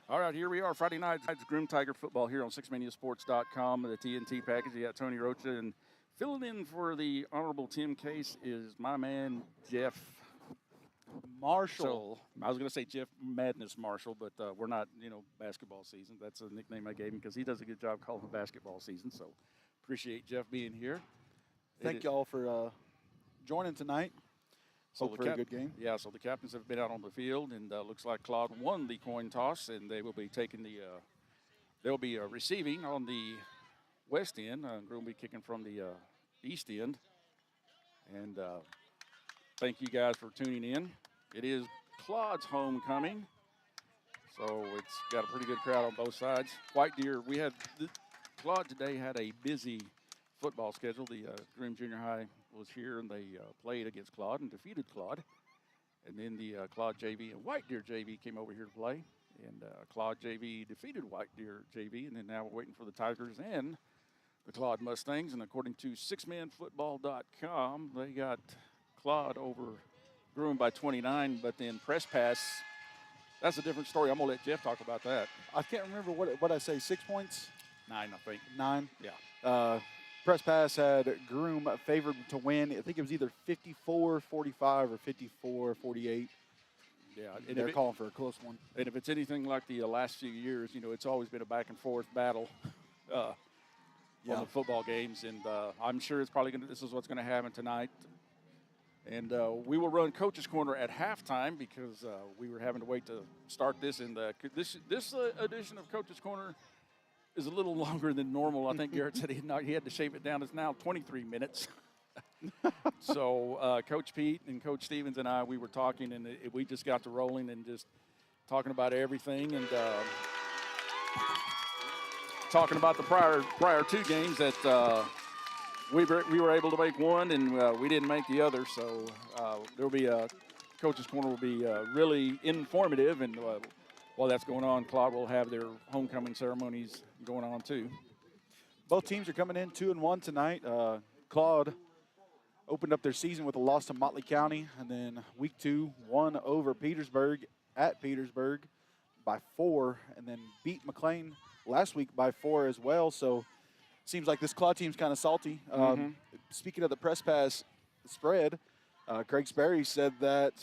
All right, here we are, Friday night. It's Groom Tiger football here on SixManiaSports.com. The TNT package. You got Tony Rocha, and filling in for the Honorable Tim Case is my man Jeff Marshall. I was going to say Jeff Madness Marshall, but we're not, basketball season. That's a nickname I gave him because he does a good job calling basketball season. So appreciate Jeff being here. Thank y'all for joining tonight. Hope for a good game. Yeah, so the captains have been out on the field, and looks like Claude won the coin toss, and they will be taking they'll be receiving on the west end. Groom will be kicking from the east end. And thank you guys for tuning in. It is Claude's homecoming, so it's got a pretty good crowd on both sides. White Deer, Claude today had a busy football schedule. The Groom Junior High was here, and they played against Claude and defeated Claude. And then the Claude JV and White Deer JV came over here to play. And Claude JV defeated White Deer JV. And then now we're waiting for the Tigers and the Claude Mustangs. And according to sixmanfootball.com, they got Claude over Groom by 29. But then press pass, that's a different story. I'm going to let Jeff talk about that. I can't remember what I say, 6 points? 9, I think. 9? Yeah. Press pass had Groom favored to win. I think it was either 54-45 or 54-48. Yeah, and they're calling for a close one. And if it's anything like the last few years, it's always been a back-and-forth battle on the football games. And I'm sure it's probably this is what's going to happen tonight. And we will run Coach's Corner at halftime because we were having to wait to start this. And this edition of Coach's Corner is a little longer than normal. I think Garrett said he had to shave it down. It's now 23 minutes. So Coach Pete and Coach Stevens and I, we were talking, and we just got to rolling and just talking about everything and talking about the prior two games that we were able to make one and we didn't make the other. So there will be Coach's Corner will be really informative, and while that's going on, Claude will have their homecoming ceremonies going on too. Both teams are coming in 2-1 tonight. Claude opened up their season with a loss to Motley County, and then week 2 won over Petersburg at Petersburg by 4, and then beat McLean last week by 4 as well. So it seems like this Claude team's kind of salty. Speaking of the press pass spread, Craig Sperry said that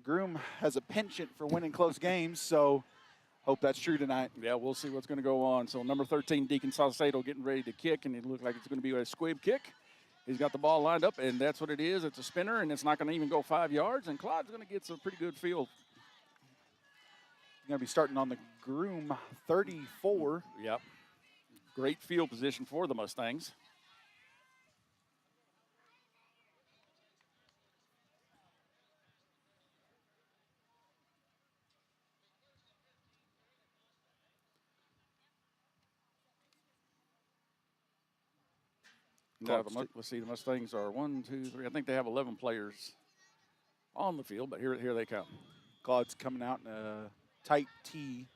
Groom has a penchant for winning close games, so hope that's true tonight. Yeah, we'll see what's going to go on. So number 13, Deacon Saucedo getting ready to kick, and it looks like it's going to be a squib kick. He's got the ball lined up, and that's what it is. It's a spinner, and it's not going to even go 5 yards, and Claude's going to get some pretty good field. Going to be starting on the Groom 34. Yep. Great field position for the Mustangs. Now, let's see, the Mustangs are 1, 2, 3. I think they have 11 players on the field, but here they come. Claude's coming out in a tight tee.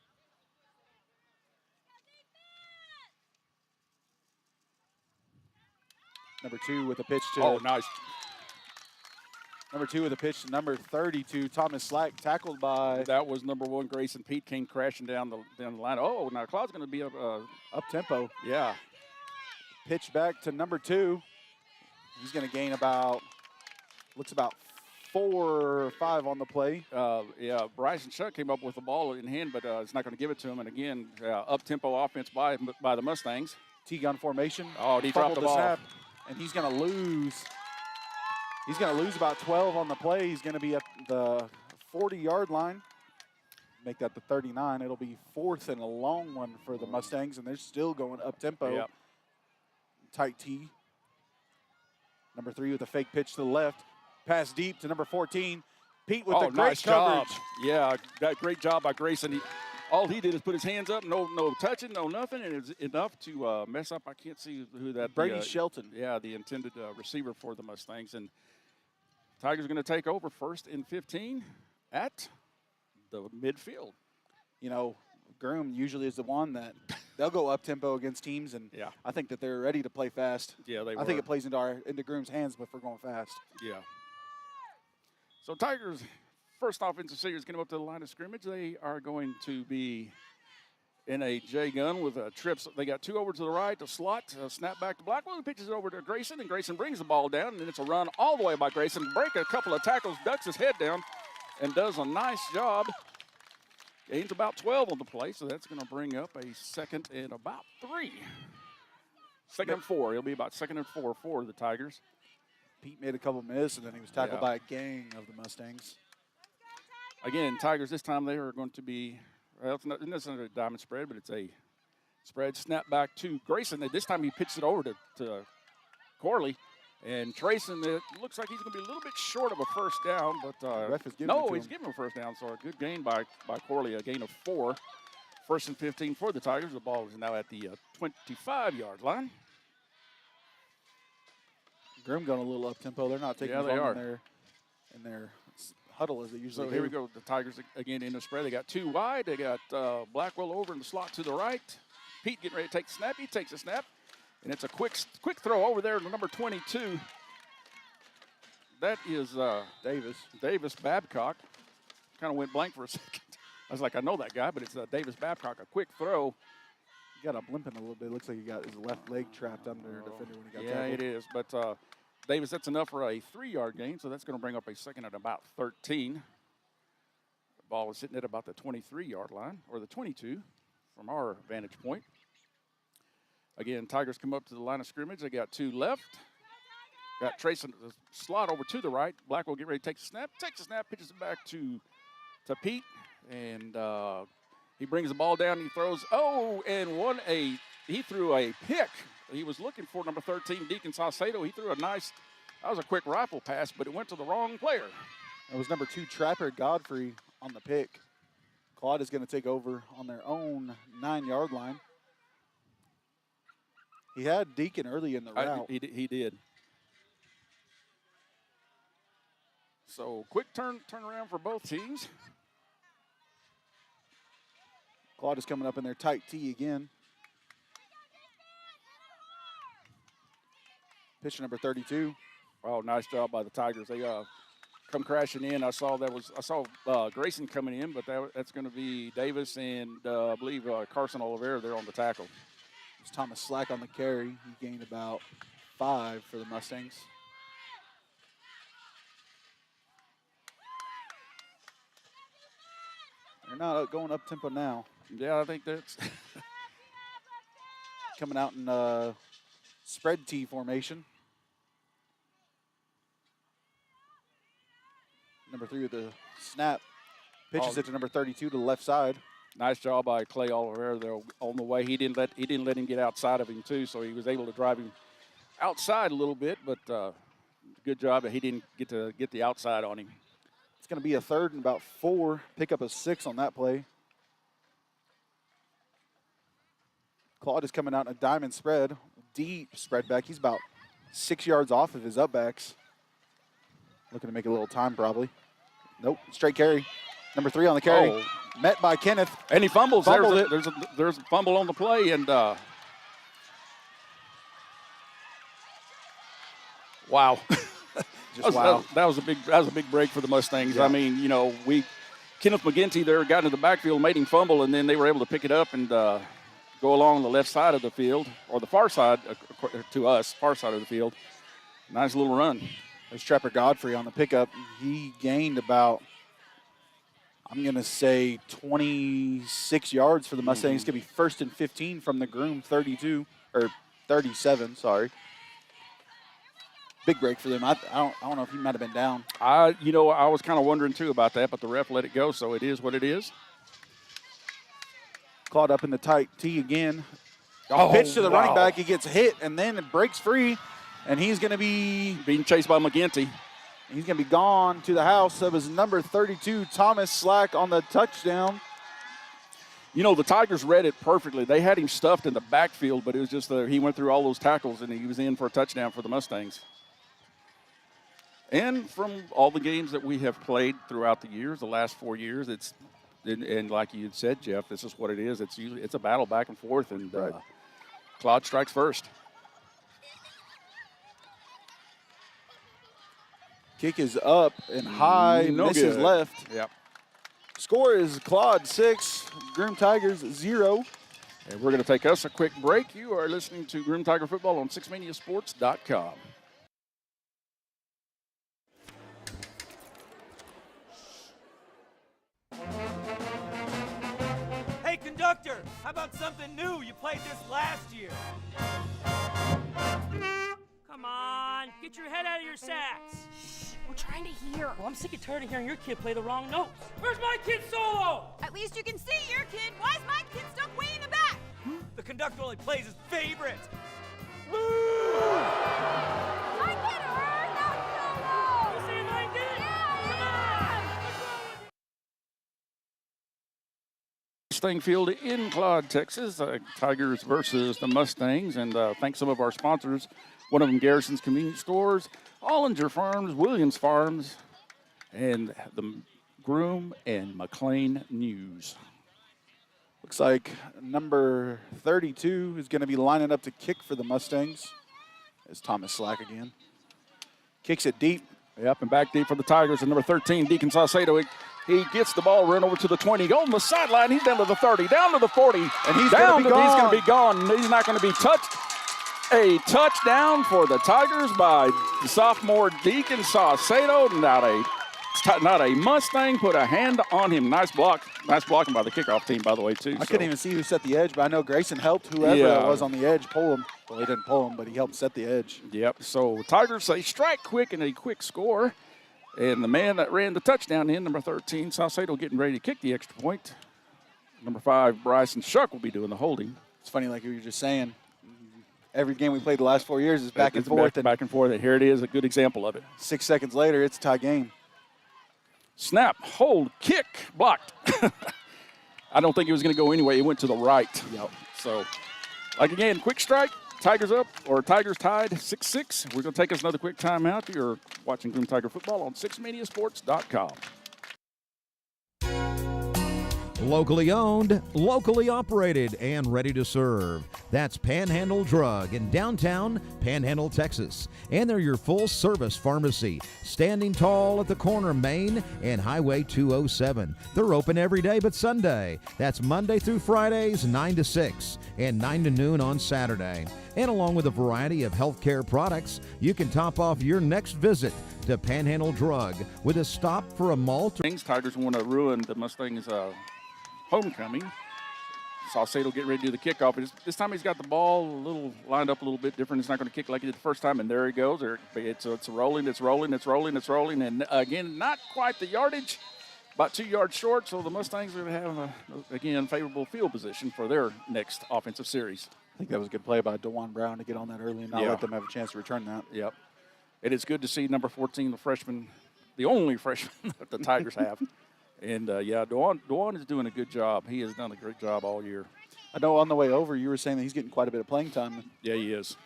Number 2 with a pitch to. Oh, nice. Number 2 with a pitch to number 32, Thomas Slack, tackled by. That was number 1, Grayson Pete, came crashing down the line. Oh, now Claude's going to be up tempo. Yeah. Pitch back to number 2. He's going to gain about 4 or 5 on the play. Yeah, Bryson Shuck came up with the ball in hand, but it's not going to give it to him. And again, up-tempo offense by the Mustangs. T-gun formation. Oh, he dropped the ball. Snap, and he's going to lose. He's going to lose about 12 on the play. He's going to be at the 40-yard line. Make that the 39. It'll be 4th and a long one for the Mustangs, and they're still going up-tempo. Yep. Tight T. Number 3 with a fake pitch to the left. Pass deep to number 14. Pete with the great nice coverage. Job. Yeah, that great job by Grayson. All he did is put his hands up, no touching, no nothing, and it's enough to mess up. I can't see who that. Brady Shelton. Yeah, the intended receiver for the Mustangs. And Tigers going to take over 1st and 15 at the midfield. Groom usually is the one that they'll go up tempo against teams, and I think that they're ready to play fast. Yeah, they. I think it plays into Groom's hands, but we're going fast. Yeah. So Tigers first offensive series going up to the line of scrimmage. They are going to be in a J gun with trips. They got 2 over to the right, a slot, a snap back to Blackwell, who pitches it over to Grayson, and Grayson brings the ball down, and then it's a run all the way by Grayson. Break a couple of tackles, ducks his head down, and does a nice job. Gains about 12 on the play, so that's going to bring up a 2nd and about 3. 2nd and 4. It'll be about 2nd and 4 for the Tigers. Pete made a couple misses, and then he was tackled by a gang of the Mustangs. Again, Tigers this time they are going to be, well, it's not necessarily a diamond spread, but it's a spread snap back to Grayson. And this time he pitches it over to Corley. And Trayson, it looks like he's going to be a little bit short of a first down, but he's giving him a first down. So a good gain by Corley, a gain of 4. 1st and 15 for the Tigers. The ball is now at the 25-yard line. Groom going a little up tempo. They're not taking in their huddle as they usually do. So here we go. The Tigers again in the spread. They got 2 wide. They got Blackwell over in the slot to the right. Pete getting ready to take the snap. He takes a snap. And it's a quick throw over there to number 22. That is Davis Babcock. Kind of went blank for a second. I was like, I know that guy, but it's Davis Babcock. A quick throw. He got up limping a little bit. Looks like he got his left leg trapped under defender when he got tackled. Yeah, it is. But Davis, that's enough for a 3-yard gain, so that's going to bring up a 2nd at about 13. The ball is sitting at about the 23-yard line, or the 22 from our vantage point. Again, Tigers come up to the line of scrimmage. They got 2 left. Got Trayson the slot over to the right. Blackwell get ready to take the snap. Takes the snap, pitches it back to Pete. And he brings the ball down. He throws. He threw a pick. He was looking for number 13, Deacon Saucedo. He threw that was a quick rifle pass, but it went to the wrong player. It was number 2, Trapper Godfrey on the pick. Claude is going to take over on their own 9-yard line. He had Deacon early in the route. He did. So quick turnaround for both teams. Claude is coming up in their tight T again. Pitcher number 32. Oh, nice job by the Tigers. They come crashing in. I saw Grayson coming in, but that's going to be Davis and I believe Carson Oliveira there on the tackle. It's Thomas Slack on the carry. He gained about 5 for the Mustangs. They're not going up tempo now. Yeah, I think that's coming out in spread T formation. Number 3 with the snap. Pitches it to number 32 to the left side. Nice job by Clay Oliveira there on the way. He didn't let him get outside of him too, so he was able to drive him outside a little bit. But good job that he didn't get the outside on him. It's going to be a 3rd and about 4. Pick up a 6 on that play. Claude is coming out in a diamond spread, deep spread back. He's about 6 yards off of his upbacks. Looking to make a little time probably. Nope, straight carry. Number 3 on the carry. Oh. Met by Kenneth. And he fumbles. Fumbled There's a fumble on the play, and wow. That was a big break for the Mustangs. Yeah. I mean, Kenneth McGinty there got into the backfield, made him fumble, and then they were able to pick it up and go along the left side of the field, or the far side to us, far side of the field. Nice little run. There's Trapper Godfrey on the pickup. He gained about, I'm going to say, 26 yards for the Mustangs. It's going to be 1st and 15 from the Groom 37, sorry. Big break for them. I don't know if he might have been down. I was kind of wondering too about that, but the ref let it go, so it is what it is. Claude up in the tight T again. Oh, pitch to the running back. He gets hit, and then it breaks free, and he's going to be being chased by McGinty. He's going to be gone to the house of his number 32, Thomas Slack, on the touchdown. The Tigers read it perfectly. They had him stuffed in the backfield, but it was just he went through all those tackles, and he was in for a touchdown for the Mustangs. And from all the games that we have played throughout the years, the last 4 years, and like you had said, Jeff, this is what it is. It's a battle back and forth, and right. Claude strikes first. Kick is up and high, No misses good. left. Yep. Score is Claude 6, Groom Tigers 0. And we're going to take us a quick break. You are listening to Groom Tiger Football on 6mediasports.com. Hey, conductor, how about something new? You played this last year. Come on, get your head out of your sacks. Shh, we're trying to hear. Well, I'm sick and tired of hearing your kid play the wrong notes. Where's my kid solo? At least you can see your kid. Why is my kid stuck way in the back? The conductor only plays his favorite. My kid heard that solo! You say mine did? Yeah! Come on! What's wrong with you? Mustang Field in Claude, Texas. Tigers versus the Mustangs. And thanks some of our sponsors. One of them, Garrison's Convenience Stores, Ollinger Farms, Williams Farms, and the Groom and McLean News. Looks like number 32 is going to be lining up to kick for the Mustangs. It's Thomas Slack again. Kicks it deep. Yep, and back deep for the Tigers. And number 13, Deacon Saucedo. He gets the ball, run over to the 20, go on the sideline. He's down to the 30, down to the 40. And he's down going to be gone. He's going to be gone. He's not going to be touched. A touchdown for the Tigers by the sophomore Deacon Saucedo. Not a Mustang. Put a hand on him. Nice block. Nice blocking by the kickoff team, by the way, too. I couldn't even see who set the edge, but I know Grayson helped whoever it was on the edge pull him. Well, he didn't pull him, but he helped set the edge. Yep. So Tigers, they strike quick and a quick score. And the man that ran the touchdown in, number 13, Saucedo, getting ready to kick the extra point. Number 5, Bryson Shuck will be doing the holding. It's funny, like you were just saying, every game we played the last 4 years is back and It's forth. Back and forth. And here it is, a good example of it. 6 seconds later, it's a tie game. Snap, hold, kick, blocked. I don't think it was going to go anyway. It went to the right. Yep. So, like again, quick strike. Tigers up, or Tigers tied 6-6. We're going to take us another quick timeout. You're watching Groom Tiger Football on 6mediasports.com. Locally owned, locally operated, and ready to serve. That's Panhandle Drug in downtown Panhandle, Texas. And they're your full-service pharmacy, standing tall at the corner of Main and Highway 207. They're open every day but Sunday. That's Monday through Fridays, 9 to 6, and 9 to noon on Saturday. And along with a variety of healthcare products, you can top off your next visit to Panhandle Drug with a stop for a malt. Tigers want to ruin the Mustangs' homecoming. Saucedo getting ready to do the kickoff. This time he's got the ball lined up a little bit different. It's not going to kick like he did the first time, and there he goes. It's rolling. And again, not quite the yardage, about 2 yards short, so the Mustangs are going to have, again, favorable field position for their next offensive series. I think that was a good play by DeJuan Brown to get on that early and not let them have a chance to return that. Yep. It is good to see number 14, the freshman, the only freshman that the Tigers have. And, DeJuan is doing a good job. He has done a great job all year. I know on the way over you were saying that he's getting quite a bit of playing time. Yeah, he is.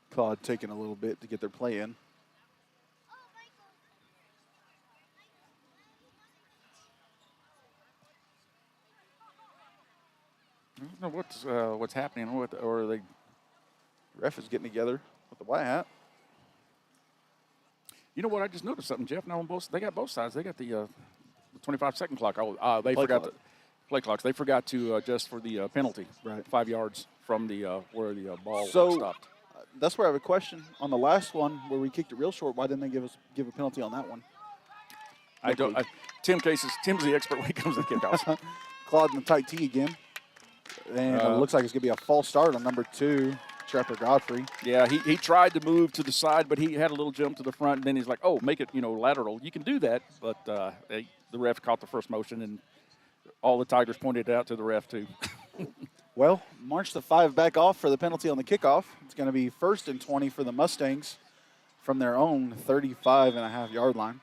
Claude taking a little bit to get their play in. I don't know what's happening, or are they? Ref is getting together with the white hat. You know what? I just noticed something, Jeff. Now they got both sides. They got the 25-second clock. They Play forgot clock. the play clocks. They forgot to adjust for the penalty. Right. 5 yards from the where the ball So stopped. that's where I have a question. On the last one where we kicked it real short, why didn't they give a penalty on that one? Tim's the expert when it comes to kickoffs. Claude in the tight tee again. And it looks like it's going to be a false start on number 2, Trapper Godfrey. Yeah, he tried to move to the side, but he had a little jump to the front, and then he's like, oh, make it, lateral. You can do that, but the ref caught the first motion, and all the Tigers pointed it out to the ref, too. Well, march the 5 back off for the penalty on the kickoff. It's going to be 1st and 20 for the Mustangs from their own 35.5-yard line.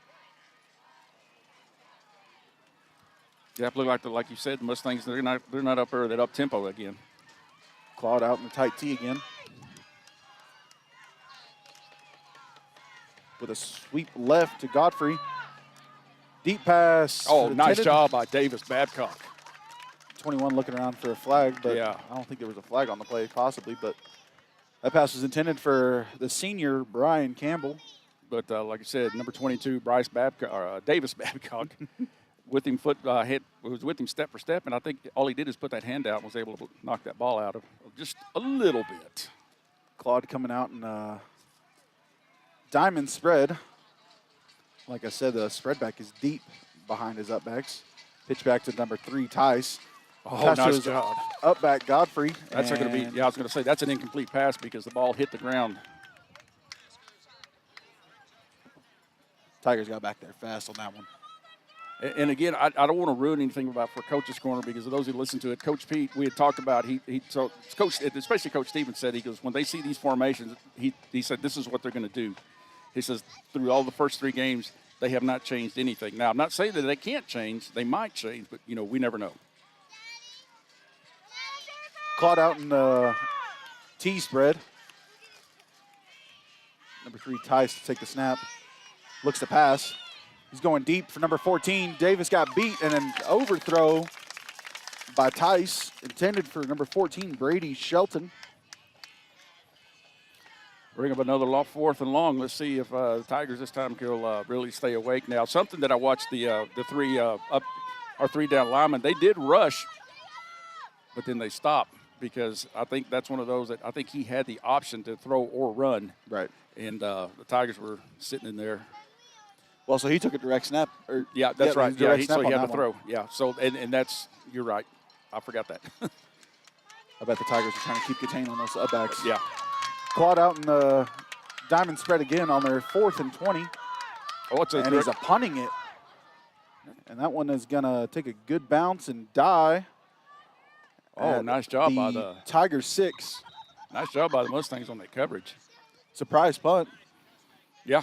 Yeah, it looked like you said, the Mustangs, they're not up there, they're up tempo again. Claude out in the tight tee again. With a sweep left to Godfrey. Deep pass. Oh, nice intended. job by Davis Babcock. 21 looking around for a flag, but Yeah. I don't think there was a flag on the play, possibly, but That pass was intended for the senior, Brian Campbell. But like I said, number 22, Davis Babcock, with him was with him step for step, and I think all he did is put that hand out and was able to knock that ball out of just a little bit. Claude coming out in diamond spread. Like I said, the spread back is deep behind his upbacks. Pitch back to number 3, Tice. Oh, nice job. Up back, Godfrey. That's not going to be, I was going to say, that's an incomplete pass because the ball hit the ground. Tigers got back there fast on that one. And again, I don't want to ruin anything about for Coach's Corner because of those who listen to it, Coach Pete, we had talked about, especially Coach Stevens said, he goes, when they see these formations, he said, this is what they're going to do. He says, through all the first 3 games, they have not changed anything. Now, I'm not saying that they can't change. They might change, but, we never know. Claude out in the T spread. Number 3, Tice to take the snap. Looks to pass. He's going deep for number 14. Davis got beat, and an overthrow by Tice, intended for number 14, Brady Shelton. Bring up another 4th and long. Let's see if the Tigers this time can really stay awake. Now, something that I watched the 3 down linemen, they did rush, but then they stopped because I think that's one of those that I think he had the option to throw or run. Right. And the Tigers were sitting in there. Well, so he took a direct snap. Yeah, that's right. Yeah, so he had to throw. One. Yeah, so and that's, you're right. I forgot that. I bet the Tigers are trying to keep contained on those upbacks. Yeah. Claude out in the diamond spread again on their 4th and 20. Oh, it's and he's punting it. And that one is going to take a good bounce and die. Oh, nice job by the Tigers 6. Nice job by the Mustangs on that coverage. Surprise punt. Yeah.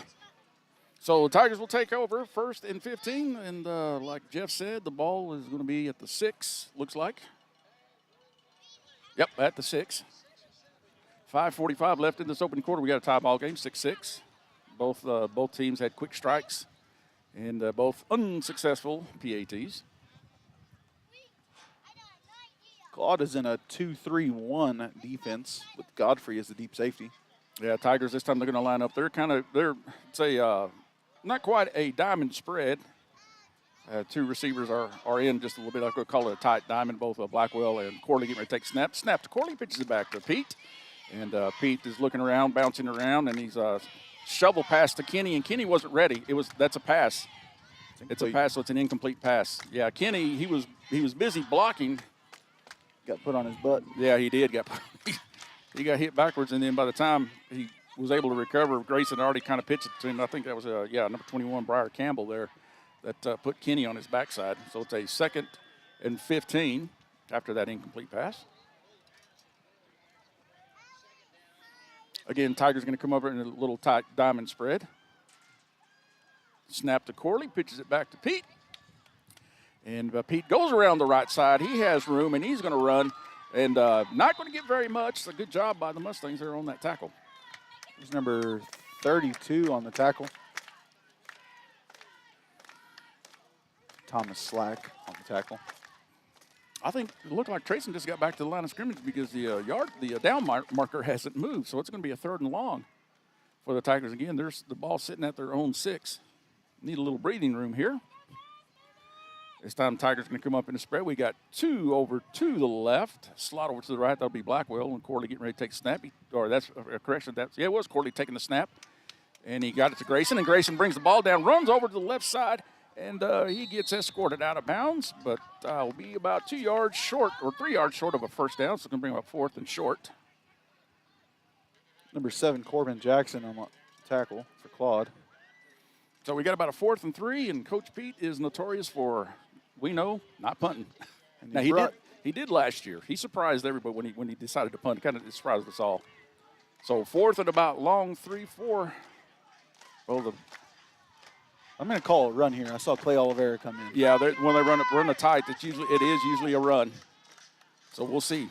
So the Tigers will take over 1st and 15. And like Jeff said, the ball is going to be at the 6, looks like. Yep, at the 6. 5:45 left in this opening quarter. We got a tie ball game, 6-6. Both teams had quick strikes and both unsuccessful PATs. Claude is in a 2-3-1 defense with Godfrey as the deep safety. Yeah, Tigers this time they're going to line up. They're not quite a diamond spread. 2 receivers are in just a little bit. I'm going to call it a tight diamond. Both Blackwell and Corley getting ready to take snap. Snap to Corley, pitches it back to Pete. And Pete is looking around, bouncing around, and he's shovel pass to Kenny, and Kenny wasn't ready. That's a pass. It's a pass, so it's an incomplete pass. Yeah, Kenny, he was busy blocking. Got put on his butt. Yeah, he did. He got hit backwards, and then by the time he was able to recover, Grayson already kind of pitched it to him. I think that was number 21, Briar Campbell there, that put Kenny on his backside. So it's a 2nd and 15 after that incomplete pass. Again, Tigers going to come over in a little tight diamond spread. Snap to Corley, pitches it back to Pete. And Pete goes around the right side. He has room, and he's going to run. And not going to get very much. It's a good job by the Mustangs there on that tackle. He's number 32 on the tackle. Thomas Slack on the tackle. I think it looked like Trayson just got back to the line of scrimmage because the down marker hasn't moved. So it's going to be a 3rd and long for the Tigers. Again, there's the ball sitting at their own 6. Need a little breathing room here. This time, Tigers going to come up in the spread. We got 2 over to the left. Slot over to the right. That'll be Blackwell. And Corley getting ready to take a snap. That's a correction. It was Corley taking the snap. And he got it to Grayson. And Grayson brings the ball down, runs over to the left side. And he gets escorted out of bounds. But will be about 2 yards short or 3 yards short of a first down. So it's going to bring up 4th and short. Number 7, Corbin Jackson on the tackle for Claude. So we got about a 4th and 3. And Coach Pete is notorious for, we know, not punting. Now he did last year. He surprised everybody when he decided to punt. Kind of surprised us all. So 4th and about long 3-4. Well, I'm going to call a run here. I saw Clay Oliveira come in. Yeah, when they run a tight, it is usually a run. So we'll see.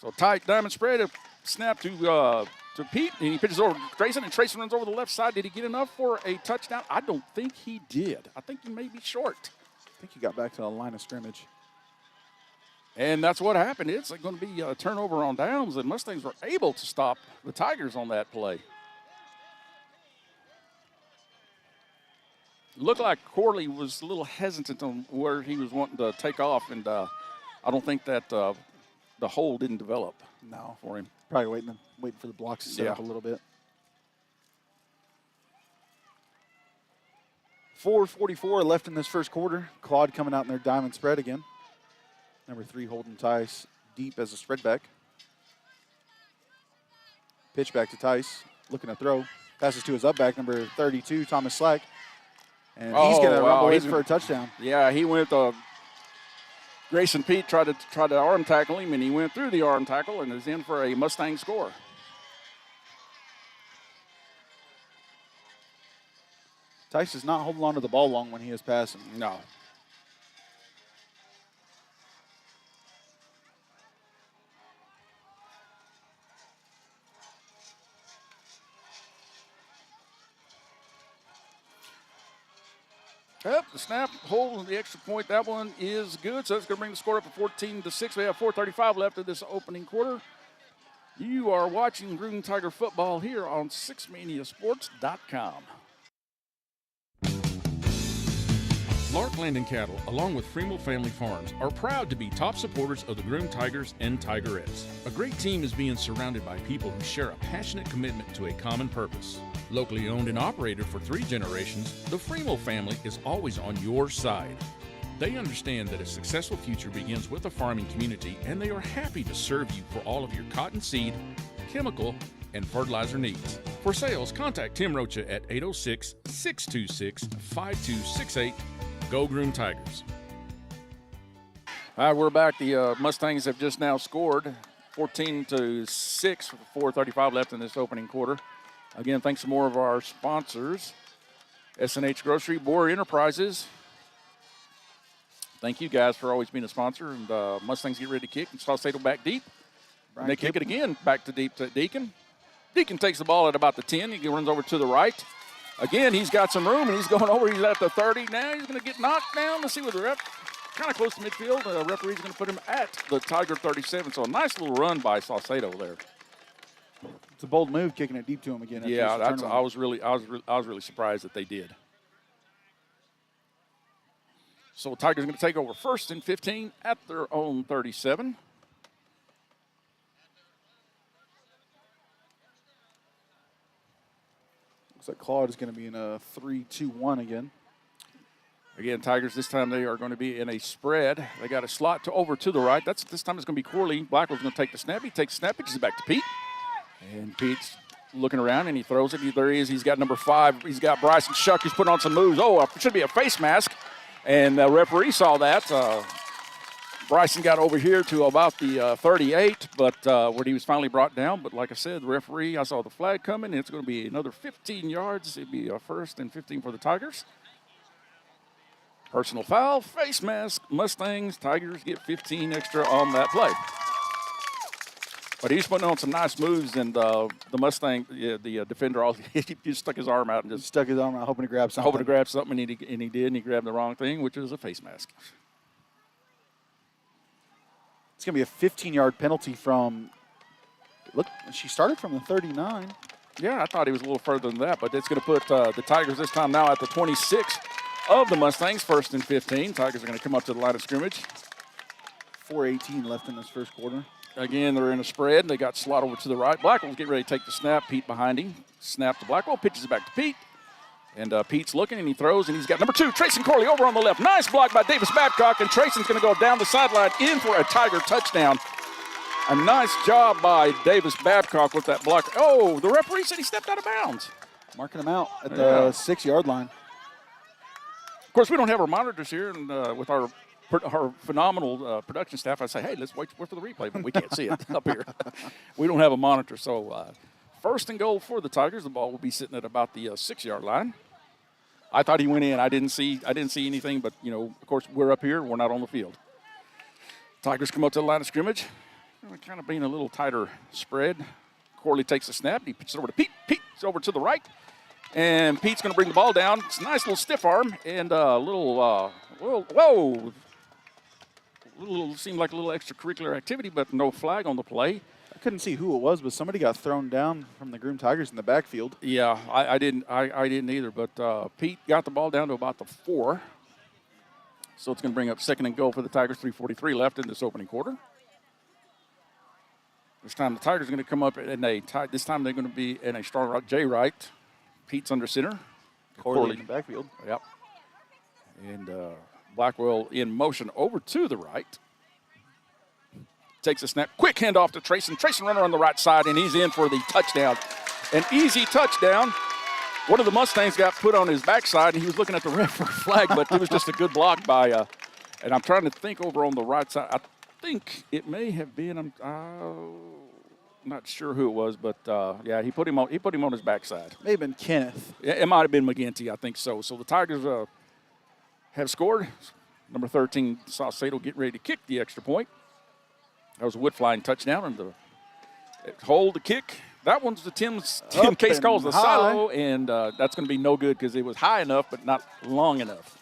So tight diamond spread, a snap to Pete, and he pitches over to Trayson, and Trayson runs over the left side. Did he get enough for a touchdown? I don't think he did. I think he may be short. I think he got back to the line of scrimmage. And that's what happened. It's going to be a turnover on downs, and Mustangs were able to stop the Tigers on that play. Looked like Corley was a little hesitant on where he was wanting to take off, and I don't think that the hole didn't develop. No, for him. Probably waiting for the blocks to set up a little bit. 4:44 left in this first quarter. Claude coming out in their diamond spread again. Number 3 holding Tice deep as a spread back. Pitch back to Tice, looking to throw. Passes to his up back, number 32, Thomas Slack. And he's going to rumble in for a touchdown. Yeah, he went. Grayson Pete tried to arm tackle him, and he went through the arm tackle and is in for a Mustang score. Tice is not holding on to the ball long when he is passing. No. Yep, the snap, hold, and the extra point, that one is good. So that's going to bring the score up to 14-6. We have 4:35 left of this opening quarter. You are watching Groom Tiger football here on 6maniasports.com. Lark Land and Cattle, along with Fremel Family Farms, are proud to be top supporters of the Groom Tigers and Tigerettes. A great team is being surrounded by people who share a passionate commitment to a common purpose. Locally owned and operated for 3 generations, the Fremel family is always on your side. They understand that a successful future begins with a farming community, and they are happy to serve you for all of your cotton seed, chemical, and fertilizer needs. For sales, contact Tim Rocha at 806-626-5268. Go Groom Tigers. All right, we're back. The Mustangs have just now scored 14-6 with 4:35 left in this opening quarter. Again, thanks to more of our sponsors. S&H Grocery, Boer Enterprises. Thank you guys for always being a sponsor. And Mustangs get ready to kick. And Saucedo back deep. And they kick it again back to deep to Deacon. Deacon takes the ball at about the 10. He runs over to the right. Again, he's got some room, and he's going over. He's at the 30. Now he's going to get knocked down. Let's see what the ref, kind of close to midfield. The referee's going to put him at the Tiger 37. So a nice little run by Saucedo there. It's a bold move, kicking it deep to him again. Yeah, I was really surprised that they did. So Tigers going to take over 1st and 15 at their own 37. Looks like Claude is going to be in a 3-2-1 again. Again, Tigers this time they are going to be in a spread. They got a slot over to the right. This time it's going to be Corley. Blackwell's going to take the snap. He takes the snap, pitches it back to Pete. And Pete's looking around, and he throws it. There he is. He's got number 5. He's got Bryson Shuck. He's putting on some moves. Oh, it should be a face mask. And the referee saw that. Bryson got over here to about the 38, but where he was finally brought down. But like I said, the referee, I saw the flag coming, and it's going to be another 15 yards. It'd be a 1st and 15 for the Tigers. Personal foul, face mask, Mustangs. Tigers get 15 extra on that play. But he's putting on some nice moves, and the Mustang, the defender, he just stuck his arm out and just stuck his arm out, hoping to grab something. And he did, and he grabbed the wrong thing, which was a face mask. It's going to be a 15-yard penalty from, look, she started from the 39. Yeah, I thought he was a little further than that, but it's going to put the Tigers this time now at the 26 of the Mustangs, 1st and 15. Tigers are going to come up to the line of scrimmage. 4:18 left in this first quarter. Again, they're in a spread. They got slot over to the right. Blackwell's getting ready to take the snap. Pete behind him. Snap to Blackwell. Pitches it back to Pete. And Pete's looking, and he throws, and he's got number 2, Trayson Corley, over on the left. Nice block by Davis Babcock, and Trayson's going to go down the sideline in for a Tiger touchdown. A nice job by Davis Babcock with that block. Oh, the referee said he stepped out of bounds. Marking him out at the 6-yard line. Of course, we don't have our monitors here, and with our phenomenal production staff, I say, hey, let's wait for the replay, but we can't see it up here. We don't have a monitor, so 1st and goal for the Tigers. The ball will be sitting at about the 6-yard line. I thought he went in. I didn't see anything, but of course, we're up here. We're not on the field. Tigers come up to the line of scrimmage. We're kind of being a little tighter spread. Corley takes the snap. He pitches it over to Pete. Pete's over to the right. And Pete's going to bring the ball down. It's a nice little stiff arm and a little, whoa. seemed like a little extracurricular activity, but no flag on the play. I couldn't see who it was, but somebody got thrown down from the Groom Tigers in the backfield. Yeah, I didn't either, but Pete got the ball down to about the 4. So it's going to bring up 2nd and goal for the Tigers, 3:43 left in this opening quarter. This time the Tigers are going to come up in this time they're going to be in a strong J right. Pete's under center. Corley in the backfield. Yep. And Blackwell in motion over to the right. Takes a snap. Quick handoff to Trayson. Trayson runner on the right side, and he's in for the touchdown. An easy touchdown. One of the Mustangs got put on his backside, and he was looking at the ref for a flag, but it was just a good block by, and I'm trying to think over on the right side. I think it may have been, I'm not sure who it was, but yeah, he put him on his backside. May have been Kenneth. It might have been McGinty, I think so. So the Tigers have scored. Number 13, Saucedo, getting ready to kick the extra point. That was a wood flying touchdown, and the hold the kick. That one's the Tim Case calls the silo, and that's going to be no good because it was high enough but not long enough.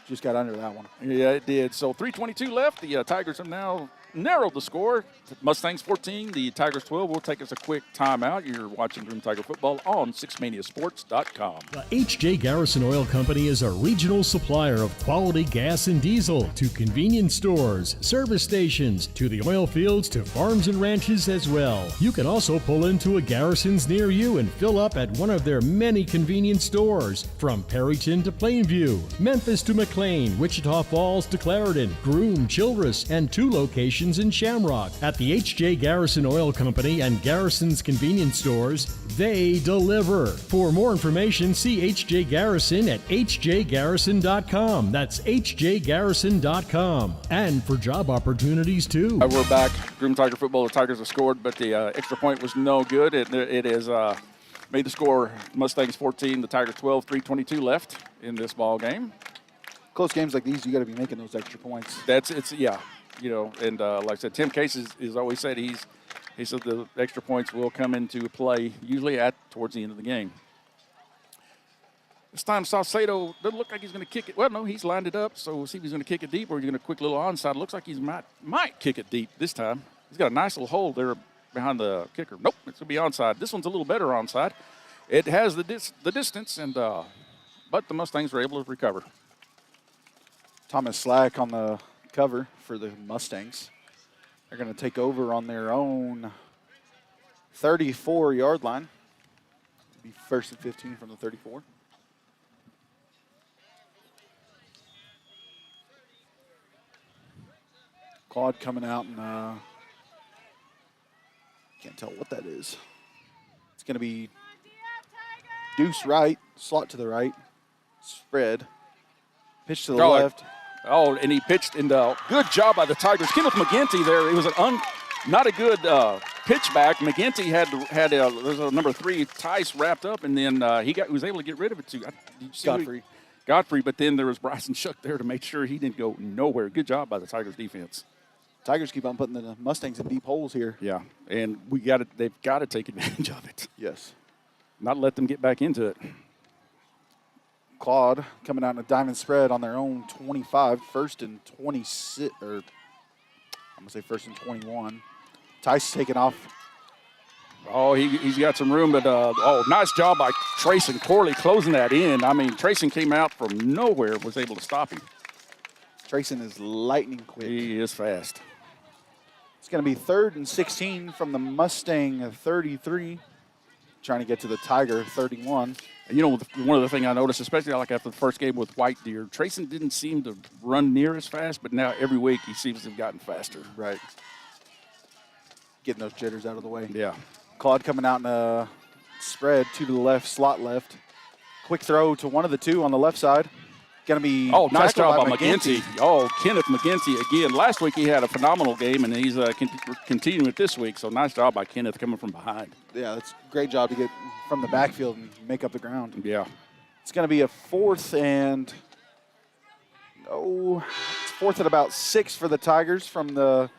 Just got under that one. Yeah, it did. So 3:22 left. The Tigers have now narrowed the score. Mustangs 14, the Tigers 12. We'll take us a quick timeout. You're watching Groom Tiger Football on 6maniasports.com. The H.J. Garrison Oil Company is a regional supplier of quality gas and diesel to convenience stores, service stations, to the oil fields, to farms and ranches as well. You can also pull into a Garrison's near you and fill up at one of their many convenience stores, from Perryton to Plainview, Memphis to McLean, Wichita Falls to Clarendon, Groom, Childress, and 2 locations in Shamrock. At the H.J. Garrison Oil Company and Garrison's convenience stores, they deliver. For more information, see H.J. Garrison at hjgarrison.com. That's hjgarrison.com. And for job opportunities, too. We're back. Groom Tiger Football. The Tigers have scored, but the extra point was no good. It has made the score Mustangs 14, the Tigers 12, 3:22 left in this ball game. Close games like these, you got to be making those extra points. Yeah. You know, and like I said, Tim Case is always said he said the extra points will come into play usually towards the end of the game. This time, Saucedo doesn't look like he's going to kick it. Well, no, he's lined it up, so we'll see if he's going to kick it deep or he's going to quick little onside. Looks like he might kick it deep this time. He's got a nice little hole there behind the kicker. Nope, it's going to be onside. This one's a little better onside. It has the distance, and but the Mustangs were able to recover. Thomas Slack on the cover for the Mustangs. They're going to take over on their own 34-yard line. Be 1st and 15 from the 34. Claude coming out and can't tell what that is. It's going to be deuce right, slot to the right, spread, pitch to the left. Oh, and he pitched, and good job by the Tigers. Kenneth McGinty there. It was not a good pitch back. McGinty had there's a number 3 Tice wrapped up, and then he was able to get rid of it too. Godfrey, but then there was Bryson Shuck there to make sure he didn't go nowhere. Good job by the Tigers defense. Tigers keep on putting the Mustangs in deep holes here. Yeah, and they've got to take advantage of it. Yes. Not let them get back into it. Claude coming out in a diamond spread on their own 25, 1st and 26, or I'm going to say 1st and 21. Tice taking off. Oh, he's got some room, but nice job by Trayson Corley closing that in. I mean, Trayson came out from nowhere, was able to stop him. Trayson is lightning quick. He is fast. It's going to be 3rd and 16 from the Mustang 33, trying to get to the Tiger 31. You know, one of the things I noticed, especially like after the first game with White Deer, Trayson didn't seem to run near as fast, but now every week he seems to have gotten faster. Right. Getting those jitters out of the way. Yeah. Claude coming out in a spread, 2 to the left, slot left. Quick throw to one of the 2 on the left side. Going to be nice job by McGinty. Oh, Kenneth McGinty again. Last week he had a phenomenal game, and he's continuing it this week. So nice job by Kenneth coming from behind. Yeah, that's a great job to get from the backfield and make up the ground. Yeah. It's going to be a 4th and about 6 for the Tigers from the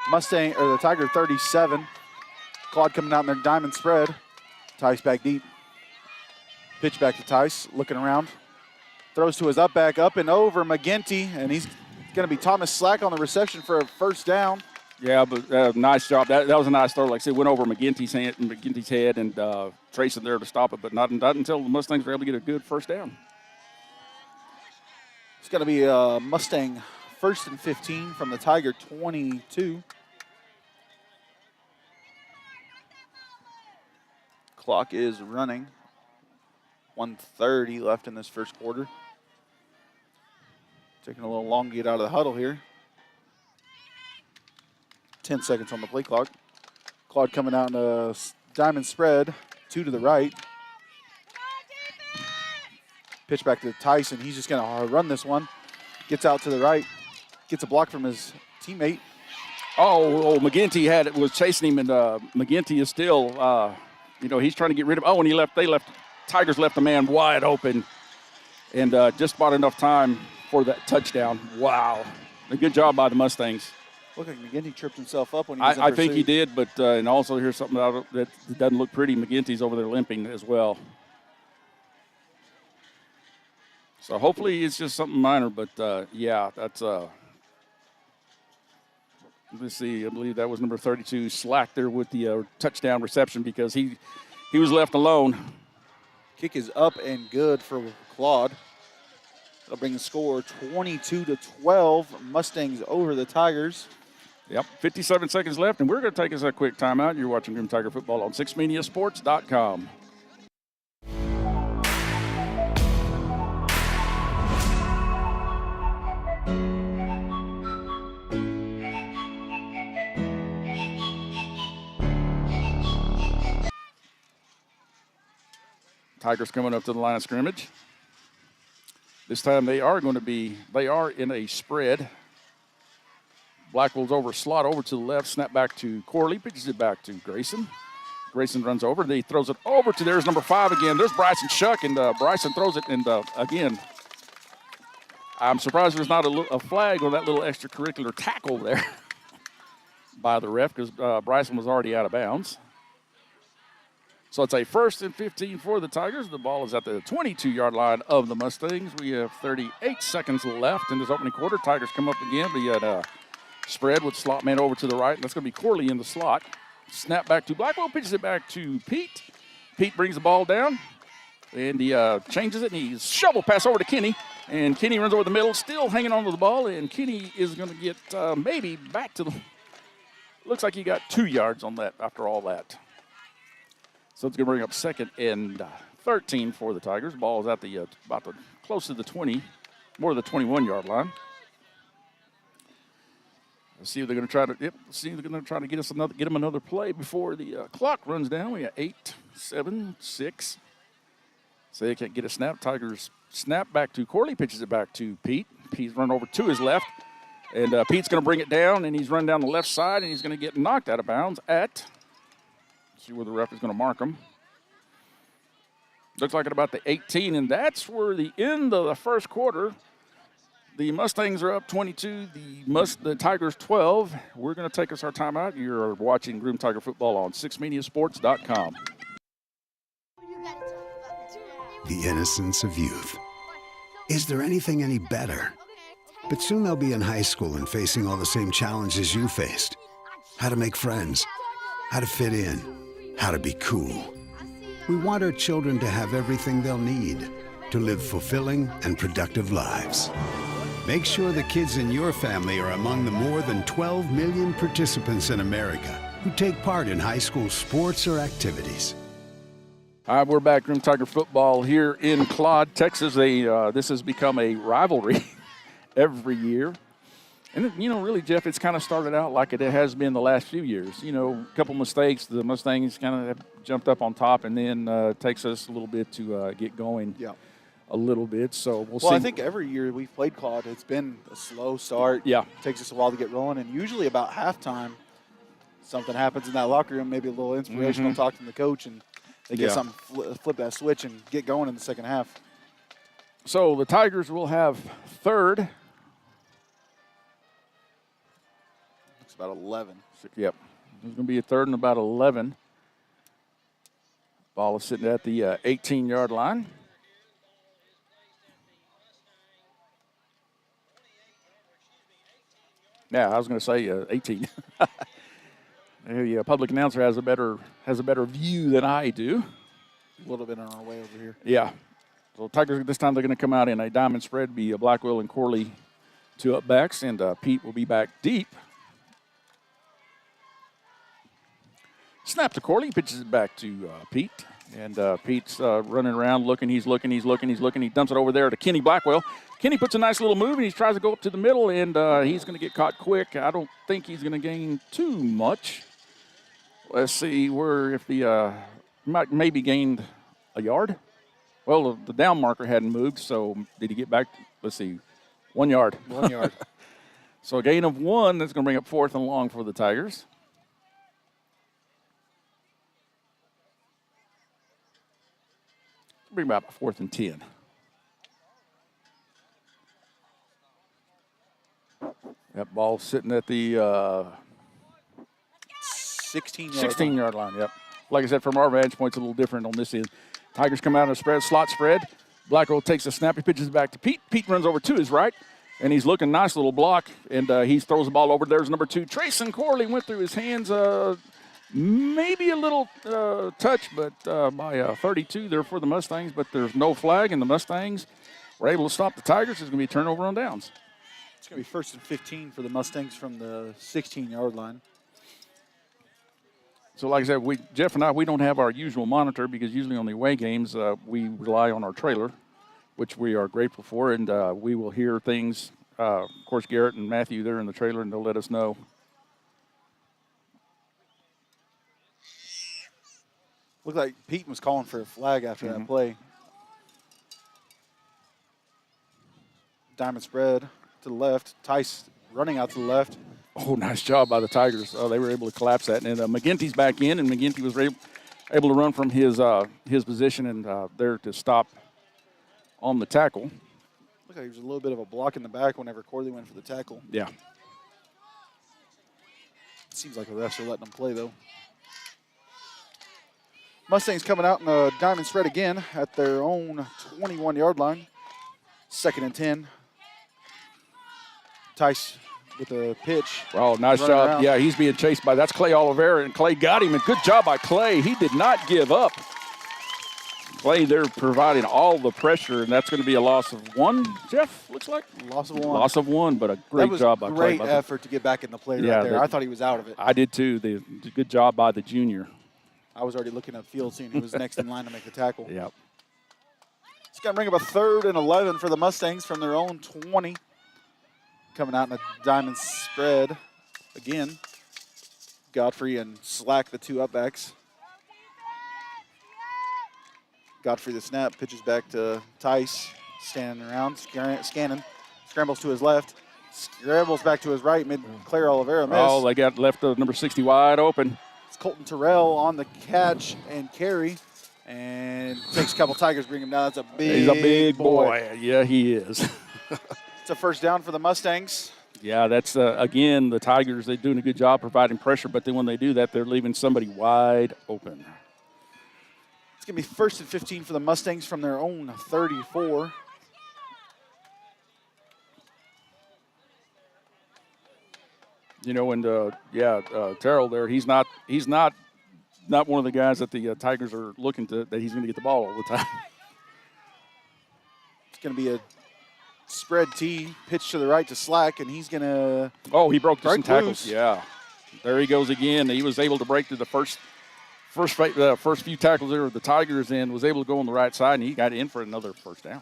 Mustang or the Tiger 37. Claude coming out in their diamond spread. Tice back deep. Pitch back to Tice, looking around. Throws to his up back, up and over McGinty, and he's going to be Thomas Slack on the reception for a first down. Yeah, but nice job. That was a nice throw. Like I said, went over McGinty's head and Trayson there to stop it, but not until the Mustangs were able to get a good first down. It's going to be a Mustang 1st and 15 from the Tiger 22. Clock is running. 1:30 left in this first quarter. Taking a little long to get out of the huddle here. 10 seconds on the play clock. Claude coming out in a diamond spread, 2 to the right. Pitch back to Tyson. He's just going to run this one. Gets out to the right. Gets a block from his teammate. Oh, McGinty was chasing him, and McGinty is still, he's trying to get rid of. Oh, and Tigers left the man wide open, and just bought enough time for that touchdown. Wow, a good job by the Mustangs. Looked like McGinty tripped himself up when he was in I think pursuit. he did, but and also here's something that doesn't look pretty. McGinty's over there limping as well. So hopefully it's just something minor, but yeah, that's let's see, I believe that was number 32, Slack there with the touchdown reception because he was left alone. Kick is up and good for Claude. That'll bring the score 22-12. Mustangs over the Tigers. Yep, 57 seconds left, and we're going to take us a quick timeout. You're watching Groom Tiger Football on 6mediasports.com. Tigers coming up to the line of scrimmage. This time they are in a spread. Blackwell's slot over to the left, snap back to Corley, pitches it back to Grayson. Grayson runs over, he throws it over to there's number 5 again. There's Bryson Shuck, and Bryson throws it, and again, I'm surprised there's not a flag on that little extracurricular tackle there by the ref because Bryson was already out of bounds. So it's a 1st and 15 for the Tigers. The ball is at the 22-yard line of the Mustangs. We have 38 seconds left in this opening quarter. Tigers come up again. We had a spread with slot man over to the right. And that's going to be Corley in the slot. Snap back to Blackwell, pitches it back to Pete. Pete brings the ball down, and he changes it, and he's shovel pass over to Kenny. And Kenny runs over the middle, still hanging on to the ball, and Kenny is going to get maybe back to the – looks like he got 2 yards on that after all that. So it's going to bring up 2nd and 13 for the Tigers. Ball is at the close to the 20, more to the 21-yard line. Let's see if they're going to try to. Yep. Let's see if they're going to try to get them another play before the clock runs down. We got 8, 7, 6. So they can't get a snap. Tigers snap back to Corley, pitches it back to Pete. Pete's run over to his left, and Pete's going to bring it down, and he's run down the left side, and he's going to get knocked out of bounds at. See where the ref is going to mark him. Looks like at about the 18, and that's where the end of the first quarter. The Mustangs are up 22, the Tigers 12. We're going to take us our timeout. You're watching Groom Tiger Football on 6mediasports.com. The innocence of youth. Is there anything any better? But soon they'll be in high school and facing all the same challenges you faced. How to make friends, how to fit in, how to be cool. We want our children to have everything they'll need to live fulfilling and productive lives. Make sure the kids in your family are among the more than 12 million participants in America who take part in high school sports or activities. All right, we're back, Groom Tiger Football here in Claude, Texas. This has become a rivalry every year. And, really, Jeff, it's kind of started out like it has been the last few years. A couple mistakes, the Mustangs kind of have jumped up on top, and then takes us a little bit to get going a little bit. So we'll see. Well, I think every year we've played Claude, it's been a slow start. Yeah. Takes us a while to get rolling, and usually about halftime, something happens in that locker room, maybe a little inspirational talk from the coach, and they get something, flip that switch and get going in the second half. So the Tigers will have 3rd. It's about 11. Yep. There's going to be a 3rd and about 11. Ball is sitting at the 18-yard line. Yeah, I was going to say 18. The public announcer has a better view than I do. A little bit on our way over here. Yeah. So Tigers this time they're going to come out in a diamond spread, be Blackwell and Corley 2 up backs, and Pete will be back deep. Snap to Corley, pitches it back to Pete. And Pete's running around, looking. He dumps it over there to Kenny Blackwell. Kenny puts a nice little move, and he tries to go up to the middle, and he's going to get caught quick. I don't think he's going to gain too much. Let's see if the might maybe gained a yard. Well, the down marker hadn't moved, so did he get back? Let's see, 1 yard. 1 yard. So a gain of 1. That's going to bring up 4th and long for the Tigers. Bring about 4th and 10. That ball sitting at the 16-yard line. Yep. Like I said, from our vantage point, it's a little different on this end. Tigers come out in a slot spread. Blackwell takes a snap. He pitches it back to Pete. Pete runs over to his right, and he's looking nice little block, and he throws the ball over. There's number 2. Trayson Corley went through his hands. Maybe a little touch, but by 32 there for the Mustangs, but there's no flag, and the Mustangs were able to stop the Tigers. It's going to be a turnover on downs. It's going to be 1st and 15 for the Mustangs from the 16-yard line. So like I said, Jeff and I, we don't have our usual monitor because usually on the away games we rely on our trailer, which we are grateful for, and we will hear things. Of course, Garrett and Matthew, they're in the trailer, and they'll let us know. Looked like Pete was calling for a flag after that play. Diamond spread to the left. Tice running out to the left. Oh, nice job by the Tigers. They were able to collapse that. And McGinty's back in, and McGinty was able to run from his position and there to stop on the tackle. Looked like there was a little bit of a block in the back whenever Corley went for the tackle. Yeah. It seems like the refs are letting them play, though. Mustangs coming out in a diamond spread again at their own 21-yard line. 2nd and 10. Tice with a pitch. Oh, nice job. Around. Yeah, he's being chased by, that's Clay Oliveira, and Clay got him. And good job by Clay. He did not give up. Clay, they're providing all the pressure, and that's going to be a loss of 1, Jeff, looks like? Loss of 1. Loss of 1, but a great job by Clay. Great effort to get back in the play right there. I thought he was out of it. I did too. Good job by the junior. I was already looking at field, seeing who was next in line to make the tackle. Yep. It's going to bring up a 3rd and 11 for the Mustangs from their own 20. Coming out in a diamond spread again. Godfrey and Slack, the 2 upbacks. Godfrey the snap, pitches back to Tice, standing around, scanning, scrambles to his left, scrambles back to his right, Claire Oliveira miss. Oh, they got left number 60 wide open. It's Colton Terrell on the catch and carry, and takes a couple Tigers, bring him down. That's a big He's a big boy. Yeah, he is. It's a 1st down for the Mustangs. Yeah, that's, again, the Tigers, they're doing a good job providing pressure, but then when they do that, they're leaving somebody wide open. It's going to be 1st and 15 for the Mustangs from their own 34. You know, and Terrell there, he's not one of the guys that the Tigers are looking to, that he's going to get the ball all the time. It's going to be a spread T, pitch to the right to Slack, and he's going to. Oh, he broke some tackles. Loose. Yeah, there he goes again. He was able to break through the first few tackles there of the Tigers and was able to go on the right side, and he got in for another 1st down.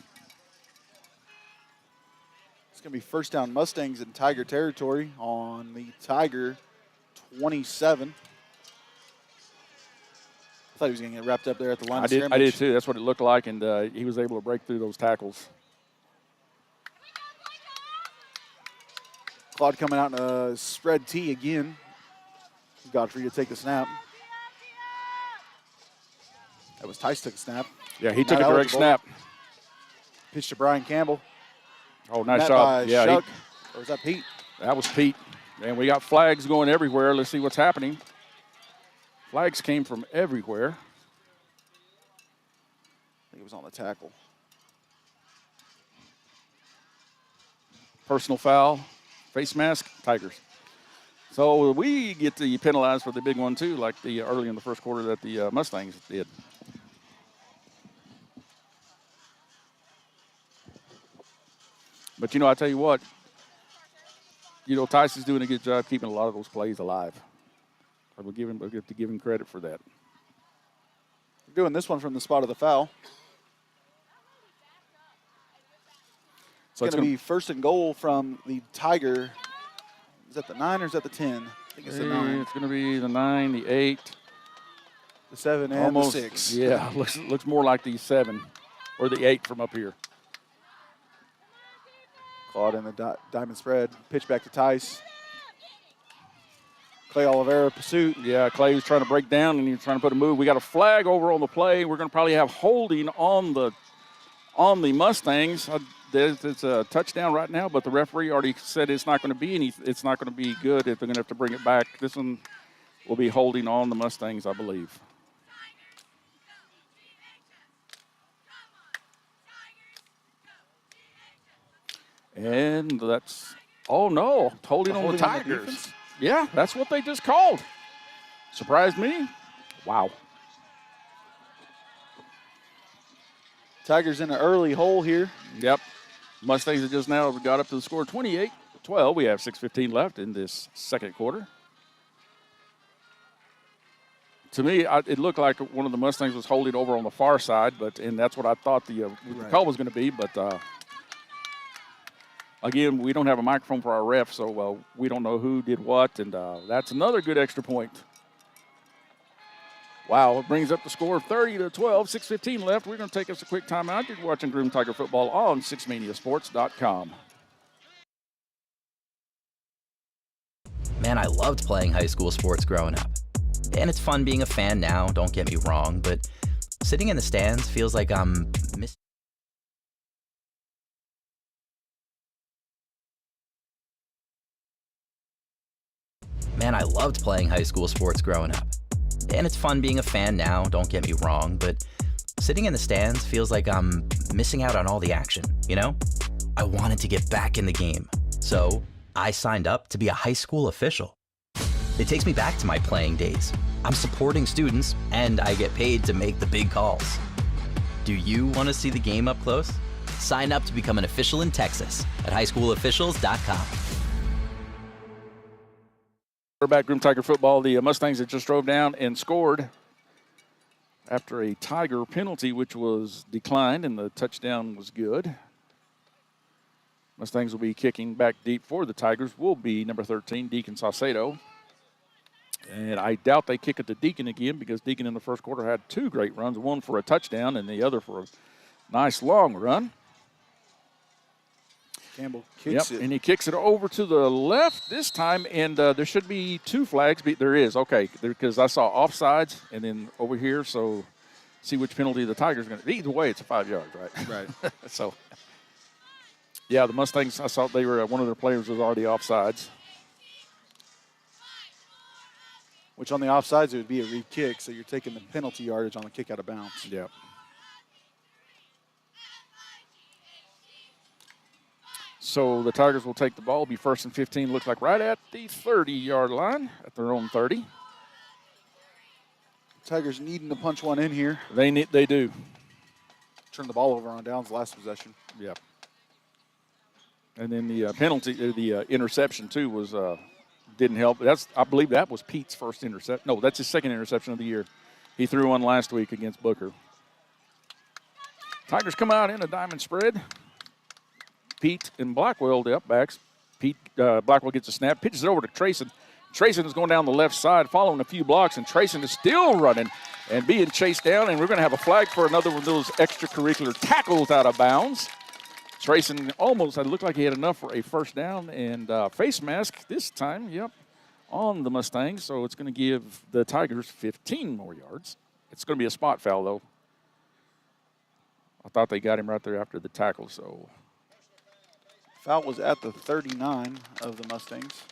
It's going to be 1st down Mustangs in Tiger territory on the Tiger 27. I thought he was going to get wrapped up there at the line of scrimmage. I did too. That's what it looked like, and he was able to break through those tackles. Claude coming out in a spread T again. Godfrey to take the snap. That was Tice took a snap. Yeah, he took a direct snap. Pitch to Brian Campbell. Oh, nice Met job. by Yeah, Shuck. Or was that Pete? That was Pete. And we got flags going everywhere. Let's see what's happening. Flags came from everywhere. I think it was on the tackle. Personal foul. Face mask, Tigers. So we get to penalize for the big one, too, like the early in the first quarter that the Mustangs did. But, I tell you what, Tyson's doing a good job keeping a lot of those plays alive. I will have to give him credit for that. Doing this one from the spot of the foul. So it's going to be first and goal from the Tiger. Is that the 9 or is that the 10? I think it's the 9. It's going to be the 9, the 8. The 7 and Almost, the 6. Yeah, looks more like the 7 or the 8 from up here. Claude in the diamond spread. Pitch back to Tice. Clay Oliveira pursuit. Yeah, Clay was trying to break down and he was trying to put a move. We got a flag over on the play. We're going to probably have holding on the Mustangs. It's a touchdown right now, but the referee already said it's not going to be it's not going to be good if they're going to have to bring it back. This one will be holding on the Mustangs, I believe. And that's, oh no, holding on the Tigers. Yeah, that's what they just called. Surprised me. Wow. Tigers in an early hole here. Yep. Mustangs have just now got up to the score 28-12. We have 6:15 left in this second quarter. To me, it looked like one of the Mustangs was holding over on the far side, and that's what I thought the call was going to be. But again, we don't have a microphone for our ref, so we don't know who did what, and that's another good extra point. Wow, it brings up the score 30-12, 6:15 left. We're going to take us a quick timeout. You're watching Groom Tiger Football on 6maniasports.com. Man, I loved playing high school sports growing up. And it's fun being a fan now, don't get me wrong, but sitting in the stands feels like I'm missing. Man, I loved playing high school sports growing up. And it's fun being a fan now, don't get me wrong, but sitting in the stands feels like I'm missing out on all the action, you know? I wanted to get back in the game, so I signed up to be a high school official. It takes me back to my playing days. I'm supporting students, and I get paid to make the big calls. Do you want to see the game up close? Sign up to become an official in Texas at highschoolofficials.com. We're back, Groom Tiger Football. The Mustangs that just drove down and scored after a Tiger penalty, which was declined, and the touchdown was good. Mustangs will be kicking back deep for the Tigers. Will be number 13, Deacon Saucedo. And I doubt they kick it to Deacon again because Deacon in the first quarter had two great runs, one for a touchdown and the other for a nice long run. Campbell kicks it. And he kicks it over to the left this time, and there should be two flags. There is, okay, because I saw offsides and then over here, so see which penalty the Tigers are going to. Either way, it's a 5 yards, right? Right. So, yeah, the Mustangs, I saw they were, one of their players was already offsides. Which on the offsides, it would be a re-kick, so you're taking the penalty yardage on the kick out of bounds. Yeah. So the Tigers will take the ball, be first and 15, looks like right at the 30-yard line, at their own 30. Tigers needing to punch one in here. They do. Turn the ball over on downs last possession. Yeah. And then the penalty, the interception too was didn't help. I believe that was Pete's first interception. No, that's his second interception of the year. He threw one last week against Booker. Tigers come out in a diamond spread. Pete and Blackwell, the upbacks. Blackwell gets a snap, pitches it over to Trayson. Trayson is going down the left side, following a few blocks, and Trayson is still running and being chased down, and we're going to have a flag for another one of those extracurricular tackles out of bounds. Trayson almost, it looked like he had enough for a first down, and face mask this time, on the Mustangs, so it's going to give the Tigers 15 more yards. It's going to be a spot foul, though. I thought they got him right there after the tackle, so. Foul was at the 39 of the Mustangs.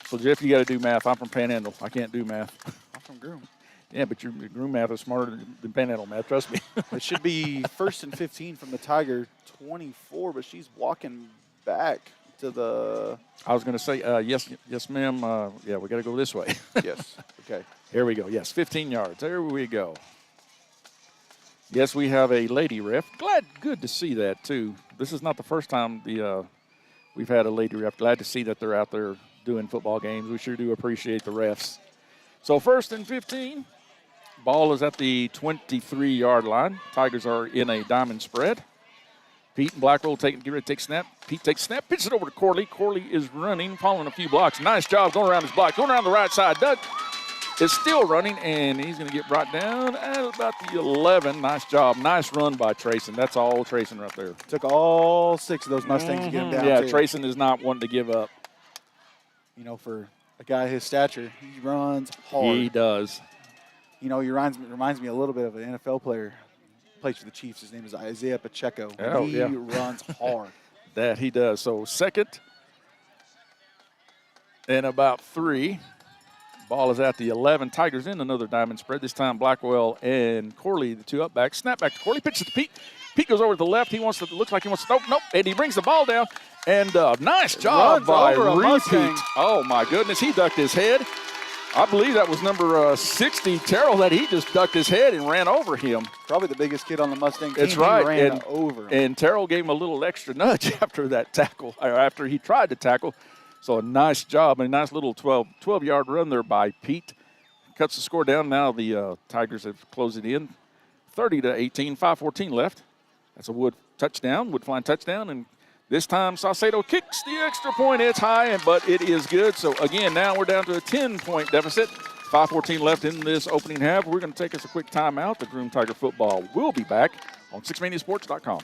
So, Jeff, you got to do math. I'm from Panhandle. I can't do math. I'm from Groom. Yeah, but your Groom math is smarter than Panhandle math. Trust me. It should be first and 15 from the Tiger 24, but she's walking back to the. I was going to say, yes, ma'am. Yeah, we got to go this way. Yes. Okay. Here we go. Yes, 15 yards. There we go. Yes, we have a lady ref. Good to see that, too. This is not the first time we've had a lady ref. Glad to see that they're out there doing football games. We sure do appreciate the refs. So 1st and 15. Ball is at the 23-yard line. Tigers are in a diamond spread. Pete and Blackwell get ready to take snap. Pete takes snap, pitches it over to Corley. Corley is running, following a few blocks. Nice job going around his block, going around the right side. Doug is still running, and he's going to get brought down at about the 11. Nice job. Nice run by Trayson. That's all Trayson right there. Took all 6 of those Mustangs to get him down. Yeah, too. Trayson is not wanting to give up. You know, for a guy his stature, he runs hard. He does. You know, he reminds me a little bit of an NFL player. Plays for the Chiefs. His name is Isaiah Pacheco. Oh, he runs hard. That he does. So 2nd and about 3. Ball is at the 11. Tigers in another diamond spread. This time Blackwell and Corley, the 2 up backs. Snap back to Corley. Pitches to Pete. Pete goes over to the left. Looks like he wants to. Nope. And he brings the ball down. And nice job by Repeat. Oh, my goodness. He ducked his head. I believe that was number 60, Terrell, that he just ducked his head and ran over him. Probably the biggest kid on the Mustang team. That's right. He ran over him. And Terrell gave him a little extra nudge after that tackle, or after he tried to tackle. So a nice job, a nice little 12-yard run there by Pete. Cuts the score down. Now the Tigers have closed it in. 30-18, 5:14 left. That's a Wood flying touchdown. And this time Saucedo kicks the extra point. It's high, but it is good. So, again, now we're down to a 10-point deficit. 5:14 left in this opening half. We're going to take us a quick timeout. The Groom Tiger football will be back on 6maniasports.com.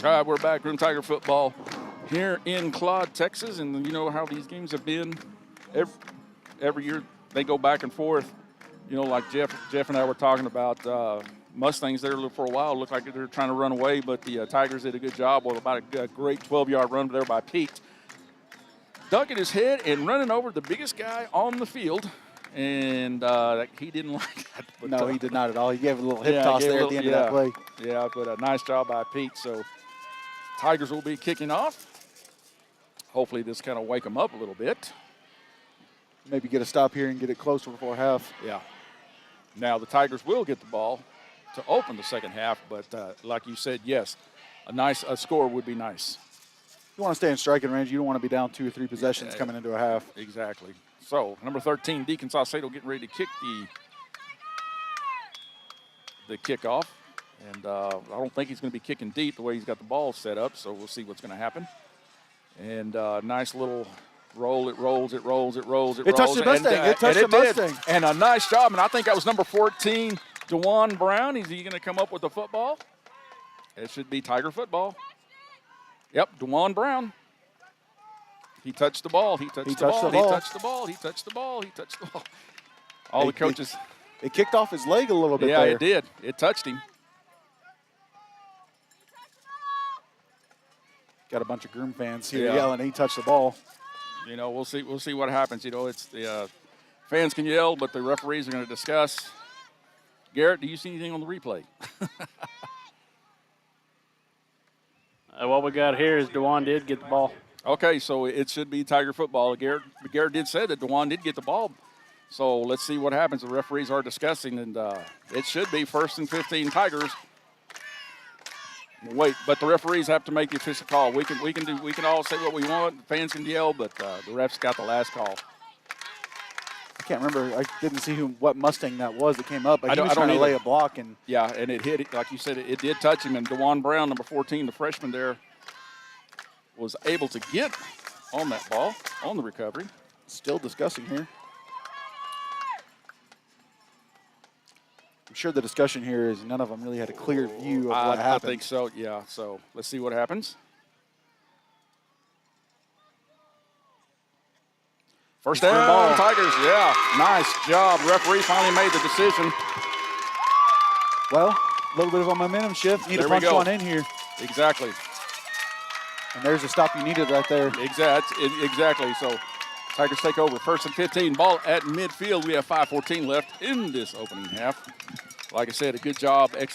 All right, we're back. Groom Tiger football here in Claude, Texas. And you know how these games have been. Every year they go back and forth. You know, like Jeff and I were talking about Mustangs there for a while. Looked like they're trying to run away, but the Tigers did a good job with about a great 12-yard run there by Pete. Ducking his head and running over the biggest guy on the field. And he didn't like that. But, no, he did not at all. He gave a little hip toss there at the end of that play. Yeah, but a nice job by Pete. So Tigers will be kicking off. Hopefully this kind of wake them up a little bit. Maybe get a stop here and get it closer before half. Yeah. Now the Tigers will get the ball to open the second half, but like you said, yes, a score would be nice. You want to stay in striking range. You don't want to be down 2 or 3 possessions coming into a half. Exactly. So number 13, Deacon Saucedo getting ready to kick the kickoff. And I don't think he's going to be kicking deep the way he's got the ball set up, so we'll see what's going to happen. And nice little roll. It rolls. It touched the Mustang. And a nice job. And I think that was number 14, DeJuan Brown. Is he going to come up with the football? It should be Tiger football. Yep, DeJuan Brown. He touched the ball. He touched the ball. All the coaches. It kicked off his leg a little bit there. Yeah, it did. It touched him. Got a bunch of Groom fans here yelling, he touched the ball. You know, we'll see what happens. You know, it's the fans can yell, but the referees are going to discuss. Garrett, do you see anything on the replay? What we got here is DeJuan did get the ball. Okay, so it should be Tiger football. Garrett did say that DeJuan did get the ball. So let's see what happens. The referees are discussing, and it should be 1st and 15 Tigers. Wait, but the referees have to make the official call. We can all say what we want. The fans can yell, but the refs got the last call. I can't remember. I didn't see what Mustang that was that came up. But he was trying to lay a block. And and it hit it. Like you said, it did touch him. And DeJuan Brown, number 14, the freshman there, was able to get on that ball, on the recovery. Still discussing here. I'm sure the discussion here is none of them really had a clear view of what happened. I think so, yeah. So let's see what happens. First down, Tigers. Yeah, nice job. Referee finally made the decision. Well, a little bit of a momentum shift. Need to punch one in here. Exactly. And there's the stop you needed right there. Exactly. So Tigers take over. 1st and 15. Ball at midfield. We have 5:14 left in this opening half. Like I said, a good job by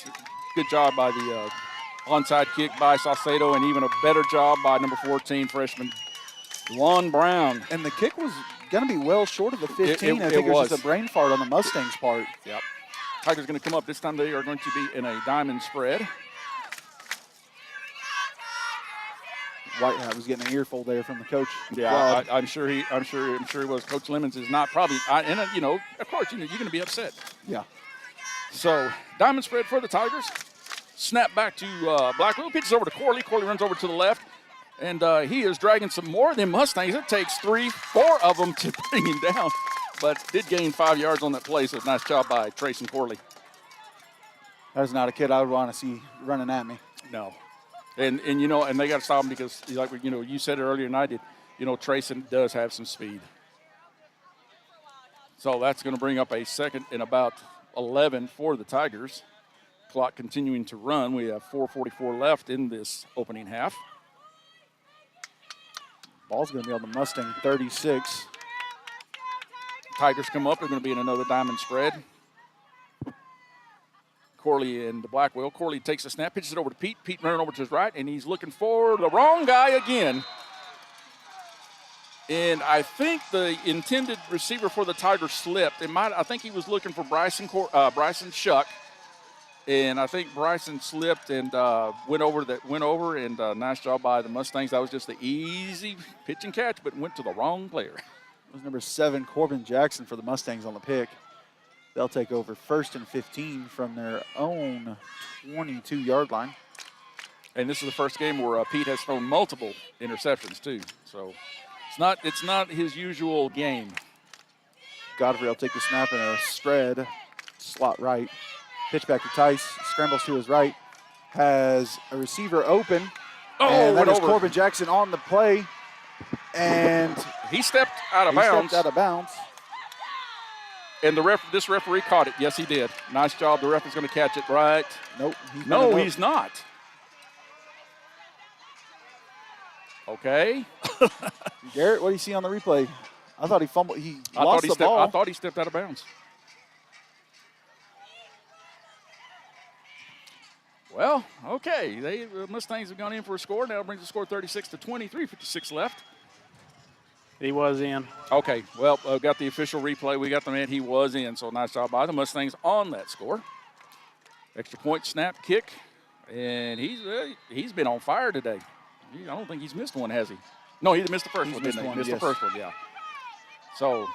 the onside kick by Saucedo, and even a better job by number 14 freshman Juan Brown. And the kick was going to be well short of the 15. I think it was just a brain fart on the Mustangs' part. Yep. Tigers going to come up. This time they are going to be in a diamond spread. Whitehat was getting an earful there from the coach. Yeah, I'm sure he was. Coach Lemons is not probably, and of course, you're going to be upset. Yeah. So diamond spread for the Tigers. Snap back to Blackwell. Pitches over to Corley. Corley runs over to the left, and he is dragging some more of them Mustangs. It takes 3-4 of them to bring him down, but did gain 5 yards on that play. So nice job by Trace and Corley. That's not a kid I would want to see running at me. No. And they got to stop him because, like, you said it earlier than I did, Trayson does have some speed. So that's going to bring up a 2nd and about 11 for the Tigers. Clock continuing to run. We have 4:44 left in this opening half. Ball's going to be on the Mustang 36. Tigers come up. They're going to be in another diamond spread. Corley and Blackwell. Corley takes a snap, pitches it over to Pete. Pete running over to his right, and he's looking for the wrong guy again. And I think the intended receiver for the Tigers slipped. I think he was looking for Bryson Shuck, and I think Bryson slipped and went over. And nice job by the Mustangs. That was just the easy pitch and catch, but went to the wrong player. It was number 7, Corbin Jackson, for the Mustangs on the pick. They'll take over 1st and 15 from their own 22-yard line. And this is the first game where Pete has thrown multiple interceptions too. So it's not his usual game. Godfrey will take the snap in a spread, slot right. Pitch back to Tice, scrambles to his right, has a receiver open. And that is Corbin Jackson on the play. And he stepped out of bounds. And this referee caught it. Yes, he did. Nice job. The ref is going to catch it right. Nope. He's not. Okay. Garrett, what do you see on the replay? I thought he fumbled. He lost the ball. I thought he stepped out of bounds. Well, okay. The Mustangs have gone in for a score. Now it brings the score 36-20. 3:56 left. He was in. Okay, well, got the official replay. We got the man. He was in, so nice job by the Mustangs on that score. Extra point, snap, kick, and he's been on fire today. I don't think he's missed one, has he? No, he missed the first one, didn't he? He missed the first one, yeah. So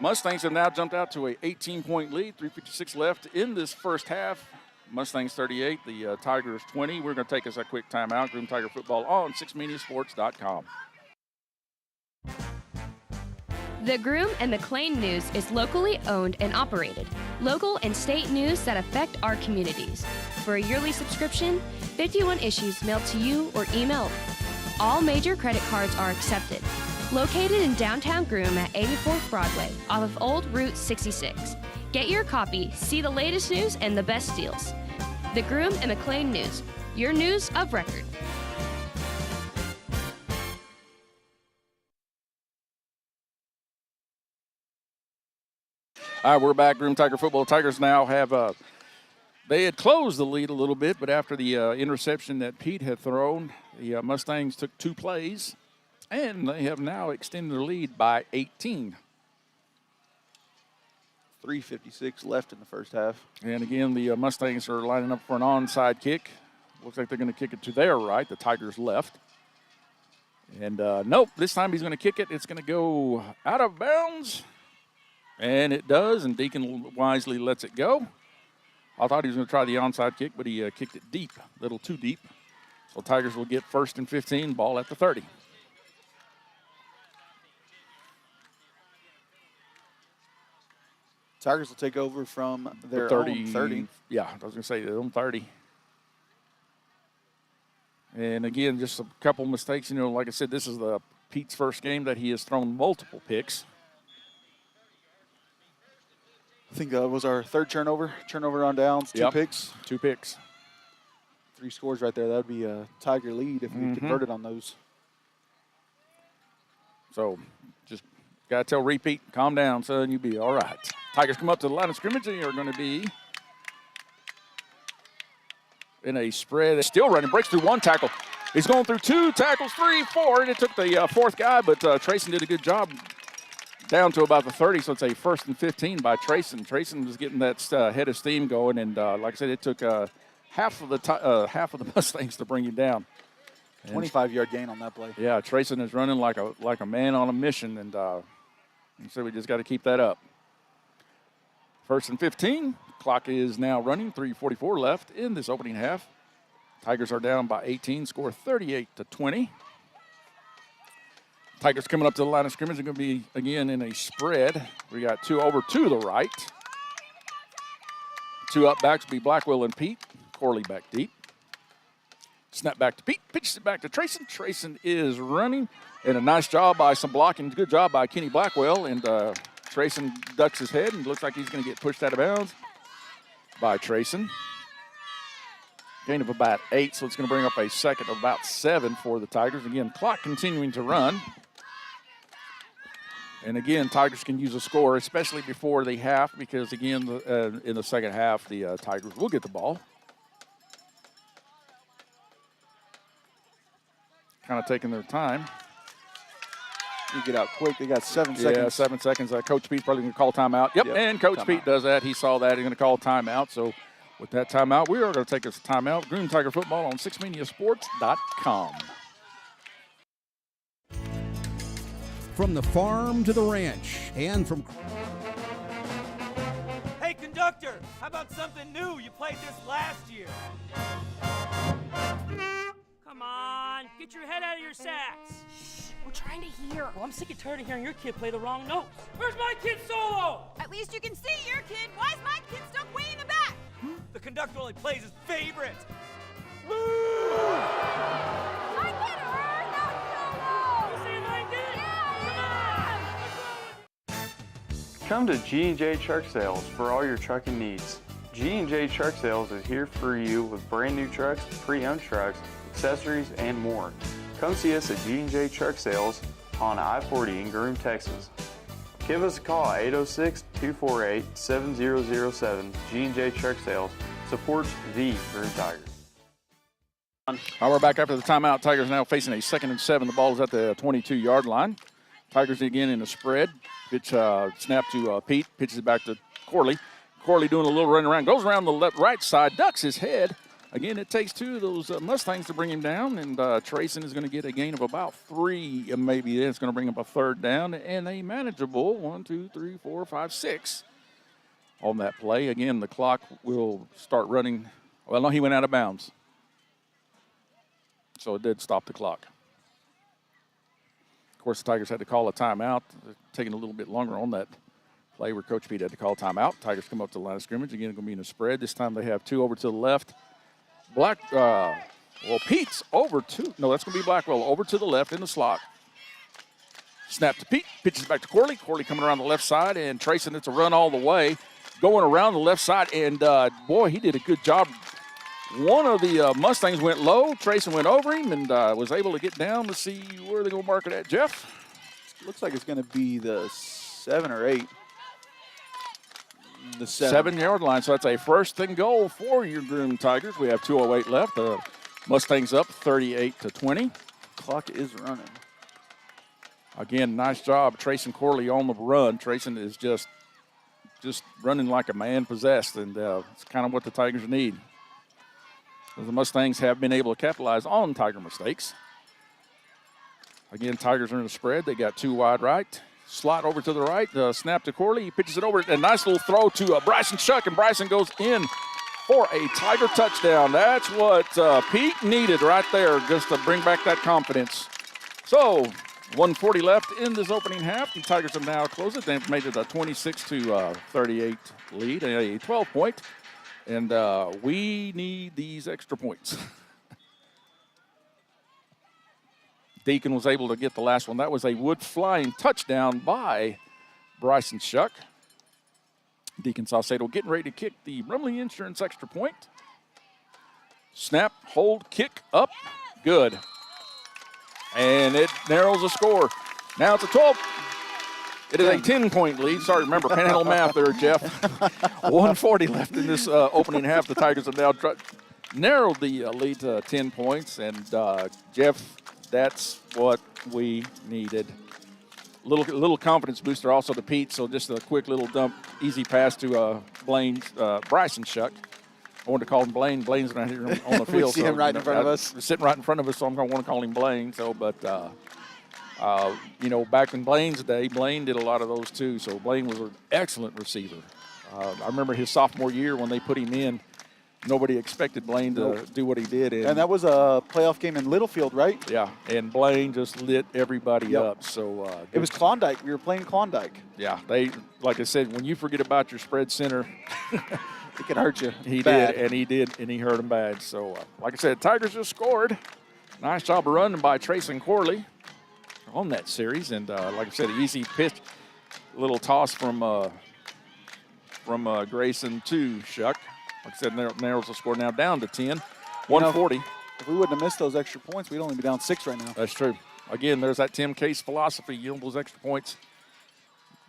Mustangs have now jumped out to a 18-point lead, 3:56 left in this first half. Mustangs 38, the Tigers 20. We're going to take us a quick timeout. Groom Tiger Football on 6mediasports.com. The Groom and McLean News is locally owned and operated. Local and state news that affect our communities. For a yearly subscription, 51 issues mailed to you or emailed. All major credit cards are accepted. Located in downtown Groom at 84th Broadway, off of Old Route 66. Get your copy, see the latest news and the best deals. The Groom and McLean News, your news of record. All right, we're back. Groom Tiger Football. Tigers now have, they had closed the lead a little bit, but after the interception that Pete had thrown, the Mustangs took 2 plays, and they have now extended their lead by 18. 3:56 left in the first half. And again, the Mustangs are lining up for an onside kick. Looks like they're going to kick it to their right, the Tigers' left. And nope, this time he's going to kick it. It's going to go out of bounds. And it does, and Deacon wisely lets it go. I thought he was going to try the onside kick, but he kicked it deep, a little too deep. So Tigers will get 1st and 15, ball at the 30. Tigers will take over from their own 30. Yeah, I was going to say their own 30. And again, just a couple mistakes. Like I said, this is the Pete's first game that he has thrown multiple picks. I think that was our third turnover on downs, 2 picks. 2 picks. 3 scores right there. That would be a Tiger lead if we converted on those. So just got to tell Repeat, calm down, son, you'll be all right. Tigers come up to the line of scrimmage, and are going to be in a spread. Still running, breaks through 1 tackle. He's going through 2 tackles, 3, 4, and it took the 4th guy, but Trayson did a good job down to about the 30, so it's a 1st and 15 by Trayson. Trayson was getting that head of steam going, and like I said, it took half of the Mustangs to bring him down. 25-yard gain on that play. Yeah, Trayson is running like a man on a mission, and so we just got to keep that up. 1st and 15. Clock is now running. 3:44 left in this opening half. Tigers are down by 18. Score 38-20. Tigers coming up to the line of scrimmage are going to be again in a spread. We got 2 over to the right. 2 up backs will be Blackwell and Pete. Corley back deep. Snap back to Pete, pitches it back to Trayson. Trayson is running, and a nice job by some blocking. Good job by Kenny Blackwell, and Trayson ducks his head and looks like he's going to get pushed out of bounds by Trayson. Gain of about 8, so it's going to bring up a second of about 7 for the Tigers. Again, clock continuing to run. And again, Tigers can use a score, especially before the half, because again, in the second half, the Tigers will get the ball. Kind of taking their time. You get out quick. They got 7 seconds. Yeah, 7 seconds. Coach Pete's probably going to call timeout. Yep, and Coach Pete does that. He saw that. He's going to call timeout. So with that timeout, we are going to take us a timeout. Groom Tiger Football on 6mediasports.com. From the farm to the ranch and from... Hey, conductor, how about something new? You played this last year. Come on, get your head out of your sacks. Shh, we're trying to hear. Well, I'm sick and tired of hearing your kid play the wrong notes. Where's my kid's solo? At least you can see your kid. Why is my kid stuck way in the back? The conductor only plays his favorite. My kid heard that solo. You saying I did? Yeah. Come to G&J Truck Sales for all your trucking needs. G&J Truck Sales is here for you with brand new trucks, pre-owned trucks, accessories, and more. Come see us at G&J Truck Sales on I-40 in Groom, Texas. Give us a call at 806-248-7007. G&J Truck Sales supports the Groom Tigers. All right, we're back after the timeout. Tigers now facing a 2nd and 7. The ball is at the 22-yard line. Tigers again in a spread. Pitch snap to Pete. Pitches it back to Corley. Corley doing a little run around. Goes around the right side. Ducks his head. Again, it takes 2 of those Mustangs to bring him down, and Trayson is going to get a gain of about 3, and maybe it's going to bring up a 3rd down, and a manageable 1, 2, 3, 4, 5, 6 on that play. Again, the clock will start running. Well, no, he went out of bounds, so it did stop the clock. Of course, the Tigers had to call a timeout, taking a little bit longer on that play where Coach Pete had to call timeout. Tigers come up to the line of scrimmage. Again, going to be in a spread. This time they have 2 over to the left. Pete's over to, no, that's going to be Blackwell, over to the left in the slot. Snap to Pete, pitches back to Corley. Corley coming around the left side, and Trayson, it's a run all the way, going around the left side, and boy, he did a good job. One of the Mustangs went low. Trayson went over him and was able to get down. Let's see where they're going to mark it at, Jeff. Looks like it's going to be the 7 or 8. The 7-yard line, so that's a 1st and goal for your Groom Tigers. We have 2:08 left. Mustangs up 38-20. Clock is running. Again, nice job, Trayson Corley on the run. Trayson is just running like a man possessed, and it's kind of what the Tigers need. The Mustangs have been able to capitalize on Tiger mistakes. Again, Tigers are in the spread. They got 2 wide right. Slot over to the right, snap to Corley. He pitches it over. A nice little throw to Bryson Chuck, and Bryson goes in for a Tiger touchdown. That's what Pete needed right there, just to bring back that confidence. So, 1:40 left in this opening half. The Tigers have now closed it. They've made it a 26-38 lead, a 12-point. And we need these extra points. Deacon was able to get the last one. That was a wood-flying touchdown by Bryson Shuck. Deacon Saucedo getting ready to kick the Brumley Insurance extra point. Snap, hold, kick, up, good. And it narrows the score. Now it's a 12. It is a 10-point lead. Sorry, remember, Panhandle math there, Jeff. 140 left in this opening half. The Tigers have now narrowed the lead to 10 points. And, Jeff, that's what we needed. Little confidence booster also to Pete. So just a quick little dump, easy pass to Bryson Shuck. I wanted to call him Blaine. Blaine's not here on the field. We see him right in front of us. Sitting right in front of us, so I'm going to want to call him Blaine. So, but, back in Blaine's day, Blaine did a lot of those too. So Blaine was an excellent receiver. I remember his sophomore year when they put him in, nobody expected Blaine to do what he did. And that was a playoff game in Littlefield, right? Yeah, and Blaine just lit everybody up. So it was Klondike. We were playing Klondike. Yeah, like I said, when you forget about your spread center, it can hurt you. He did, and he hurt him bad. So, like I said, Tigers just scored. Nice job of running by Trace and Corley on that series. And, like I said, an easy pitch, little toss from Grayson to Shuck. Like I said, narrows the score now down to 10, 140. If we wouldn't have missed those extra points, we'd only be down 6 right now. That's true. Again, there's that Tim Case philosophy. Those extra points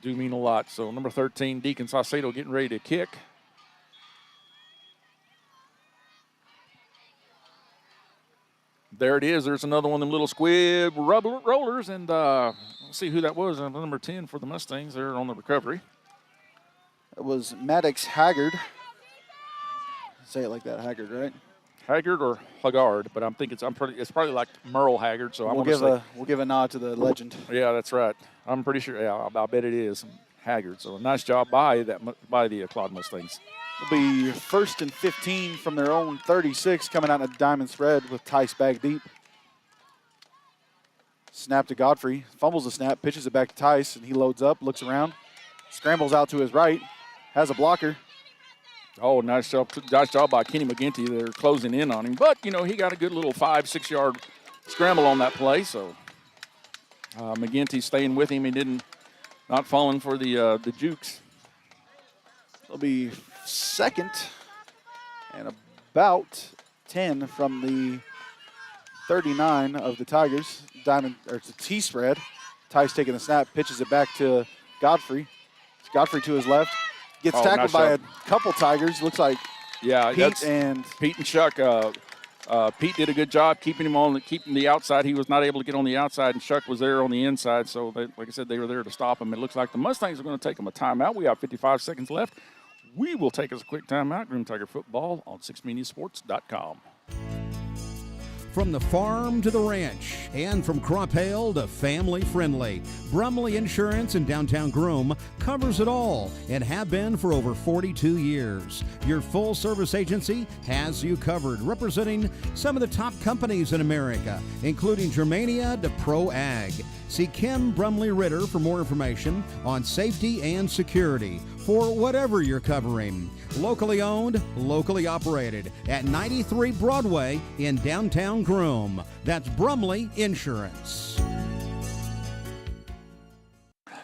do mean a lot. So, number 13, Deacon Saucedo getting ready to kick. There it is. There's another one of them little squib rollers. And let's see who that was. Number 10 for the Mustangs there on the recovery. It was Maddox Haggard. Say it like that, Haggard, right? Haggard or Haggard, but I'm thinking it's probably like Merle Haggard. So we'll give a nod to the legend. Yeah, that's right. I'm pretty sure. Yeah, I bet it is Haggard. So a nice job by the Claude Mustangs. It'll be 1st and 15 from their own 36, coming out in a diamond spread with Tice back deep. Snap to Godfrey, fumbles the snap, pitches it back to Tice, and he loads up, looks around, scrambles out to his right, has a blocker. Oh, nice job by Kenny McGinty. They're closing in on him. But, he got a good little 5-6 yard scramble on that play. So McGinty staying with him. He not falling for the jukes. It'll be 2nd and about 10 from the 39 of the Tigers. It's a T spread. Tice taking the snap, pitches it back to Godfrey. It's Godfrey to his left. Gets tackled by a couple Tigers. Looks like Pete and Shuck. Pete did a good job keeping the outside. He was not able to get on the outside, and Shuck was there on the inside. So, like I said, they were there to stop him. It looks like the Mustangs are going to take him a timeout. We have 55 seconds left. We will take us a quick timeout. Groom Tiger Football on 6mediasports.com. From the farm to the ranch and from crop hail to family friendly, Brumley Insurance in downtown Groom covers it all and have been for over 42 years. Your full service agency has you covered, representing some of the top companies in America, including Germania to Pro Ag. See Kim Brumley Ritter for more information on safety and security for whatever you're covering. Locally owned, locally operated at 93 Broadway in downtown Groom. That's Brumley Insurance.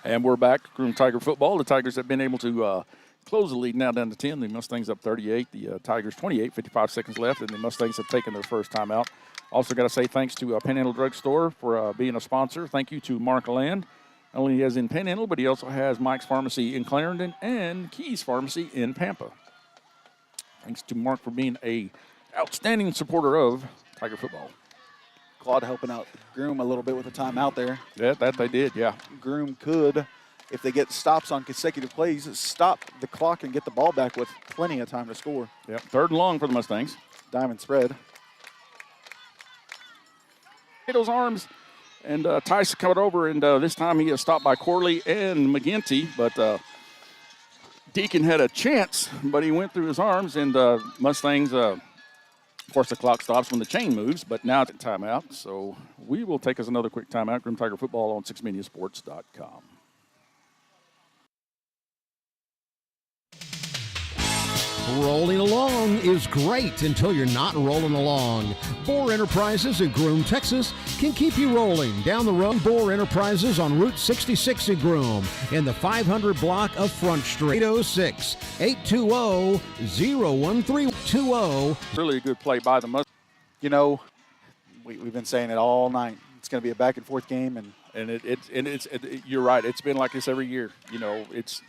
And we're back. Groom Tiger Football. The Tigers have been able to close the lead now down to 10. The Mustangs up 38. The Tigers 28, 55 seconds left, and the Mustangs have taken their first timeout. Also got to say thanks to Panhandle Drug Store for being a sponsor. Thank you to Mark Land. Not only has in Panhandle, but he also has Mike's Pharmacy in Clarendon and Keys Pharmacy in Pampa. Thanks to Mark for being a outstanding supporter of Tiger football. Claude helping out Groom a little bit with the timeout there. Yeah, that they did, yeah. Groom could, if they get stops on consecutive plays, stop the clock and get the ball back with plenty of time to score. Yep, 3rd and long for the Mustangs. Diamond spread. Those arms, and Tice coming over, and this time he is stopped by Corley and McGinty, but Deacon had a chance, but he went through his arms, and Mustangs, of course, the clock stops when the chain moves, but now it's a timeout, so we will take us another quick timeout. Groom Tiger Football on 6mediasports.com. Rolling along is great until you're not rolling along. Bohr Enterprises in Groom, Texas can keep you rolling. Down the road, Bohr Enterprises on Route 66 in Groom in the 500 block of Front Street. 806-820-01320. Really a good play by the Mustangs. You know, we've been saying it all night. It's going to be a back and forth game, and you're right. It's been like this every year. You know, it's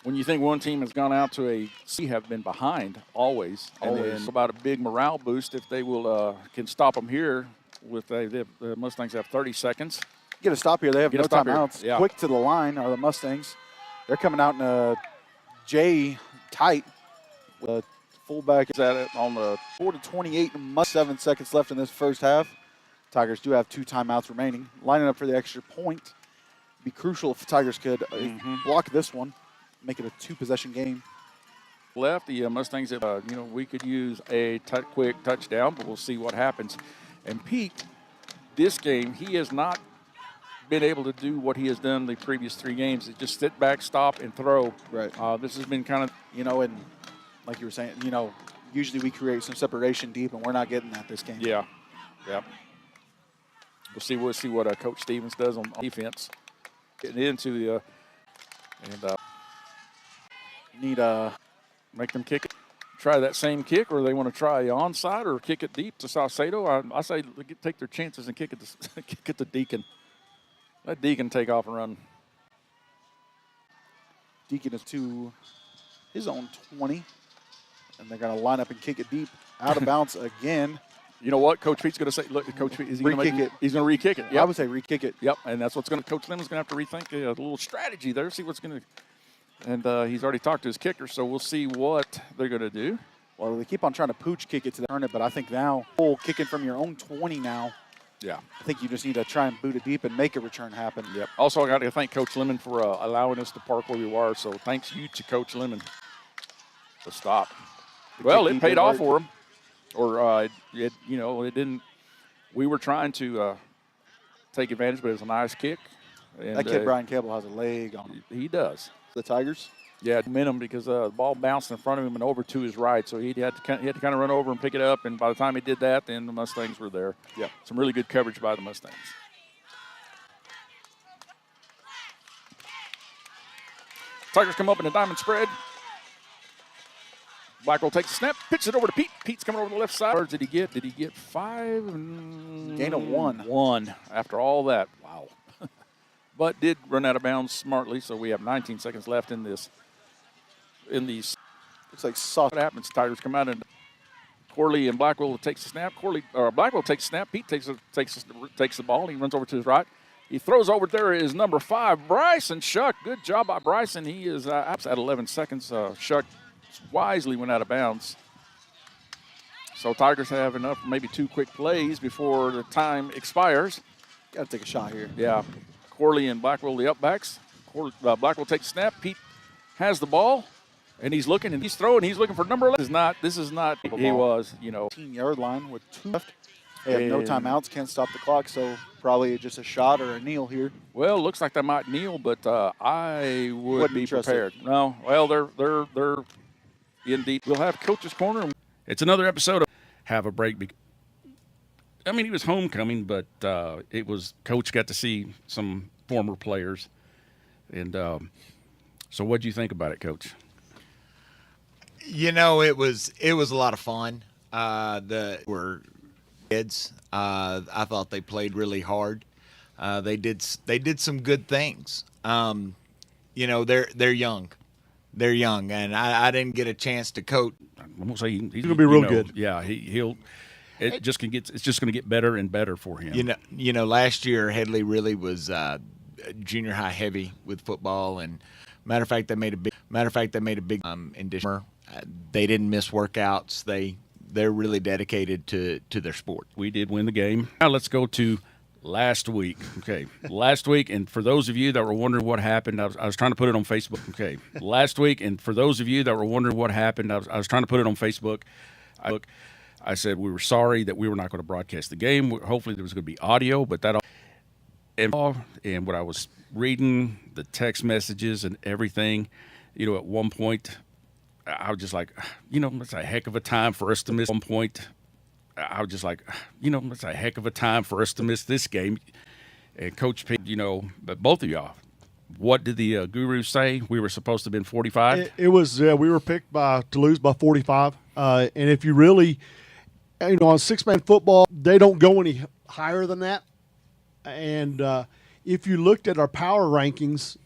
when you think one team has gone out to we have been behind always. And then about a big morale boost if they will can stop them here. With the Mustangs have 30 seconds. Get a stop here. They have no timeouts. Yeah. Quick to the line are the Mustangs. They're coming out in a J tight. Fullback is at it on the 4-28, 7 seconds left in this first half. Tigers do have 2 timeouts remaining. Lining up for the extra point. Be crucial if the Tigers could block this one, make it a 2-possession game. Left, the Mustangs have, we could use a quick touchdown, but we'll see what happens. And Pete, this game, he has not been able to do what he has done the previous 3 games. It's just sit back, stop, and throw. Right. This has been kind of, and like you were saying, usually we create some separation deep, and we're not getting that this game. Yeah. We'll see what Coach Stevens does on defense. Getting into the make them kick it. Try that same kick, or they want to try onside or kick it deep to Saucedo. I say take their chances and kick it to Deacon. Let Deacon take off and run. Deacon is to his own 20, and they're going to line up and kick it deep, out of bounds again. You know what? Coach Pete's going to say, look, Coach Pete, is he going to re-kick it? He's going to re-kick it. Yep. I would say re-kick it. Yep, and that's what's going to – Coach Lemon's going to have to rethink a little strategy there, see what's going to – and he's already talked to his kicker, so we'll see what they're going to do. Well, they keep on trying to pooch kick it to the earn it, but I think now kicking from your own 20 now. Yeah. I think you just need to try and boot it deep and make a return happen. Yep. Also, I got to thank Coach Lemon for allowing us to park where we were, so thanks you to Coach Lemon to stop. Well, it paid off for him. Or, it didn't – we were trying to take advantage, but it was a nice kick. And, that kid, Brian Cable, has a leg on him. He does. The Tigers? Yeah, momentum because the ball bounced in front of him and over to his right, so he had to kind of run over and pick it up, and by the time he did that, then the Mustangs were there. Yeah. Some really good coverage by the Mustangs. Tigers come up in a diamond spread. Blackwell takes the snap, pitches it over to Pete. Pete's coming over the left side. What did he get? Did he get 5? Gain of 1. 1 after all that. Wow. But did run out of bounds smartly, so we have 19 seconds left in this. Looks like soft. What happens? Tigers come out and Corley and Blackwell takes the snap. Blackwell takes the snap. Pete takes the ball. He runs over to his right. He throws over there is number 5, Bryson Shuck. Good job by Bryson. He is at 11 seconds. Shuck wisely went out of bounds. So Tigers have enough, maybe 2 quick plays before the time expires. Got to take a shot here. Yeah. Corley and Blackwell, the upbacks. Blackwell takes the snap. Pete has the ball, and he's looking, and he's throwing. He's looking for number 11. This is not. He was, 18-yard line with 2 left. They have no timeouts, can't stop the clock, so probably just a shot or a kneel here. Well, looks like they might kneel, but I would be prepared. No, well, they're indeed. We'll have Coach's Corner. It's another episode of Have a Break. I mean, he was homecoming, but it was Coach got to see some former players. And so what'd you think about it, Coach? It was a lot of fun. Were kids. I thought they played really hard. They did some good things. They're young. They're young, and I didn't get a chance to coach. I won't say he's gonna be real good. Yeah, he'll. It's just going to get better and better for him. Last year Headley really was junior high heavy with football, and matter of fact they made a big addition. They didn't miss workouts. They're really dedicated to their sport. We did win the game. Now let's go to last week. Okay, last week, and for those of you that were wondering what happened, I was trying to put it on Facebook. Okay, last week, and for those of you that were wondering what happened, I was trying to put it on Facebook. I said we were sorry that we were not going to broadcast the game. Hopefully there was going to be audio, but and what I was reading, the text messages and everything, at one point I was just like, it's a heck of a time for us to miss one point. I was just like, it's a heck of a time for us to miss this game. And Coach P, but both of y'all, what did the Gurus say? We were supposed to have been 45? It was, we were picked to lose by 45. And if you really, on six-man football, they don't go any higher than that. And if you looked at our power rankings,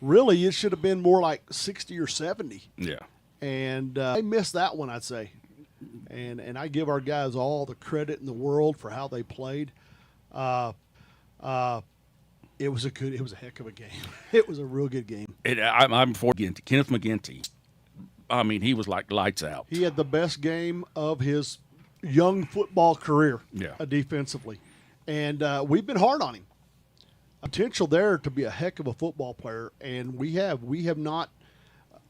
really it should have been more like 60 or 70. Yeah. And they missed that one, I'd say. And I give our guys all the credit in the world for how they played. It was a heck of a game. It was a real good game. I'm for Kenneth McGinty. I mean, he was like lights out. He had the best game of his young football career, defensively, and we've been hard on him. Potential there to be a heck of a football player, and we have not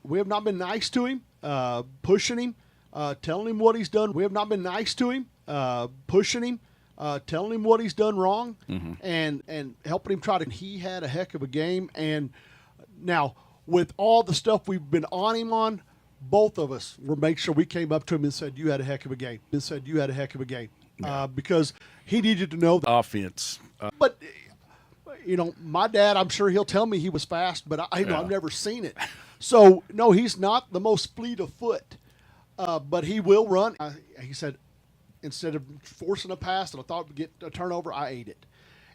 been nice to him, pushing him, telling him what he's done. We have not been nice to him, pushing him. Telling him what he's done wrong, and helping him try to. He had a heck of a game, and now with all the stuff we've been on him on, both of us will make sure we came up to him and said, "You had a heck of a game." Because he needed to know the offense. But my dad, I'm sure he'll tell me he was fast, but I've never seen it. So no, he's not the most fleet of foot, but he will run. He said, instead of forcing a pass that I thought would get a turnover, I ate it.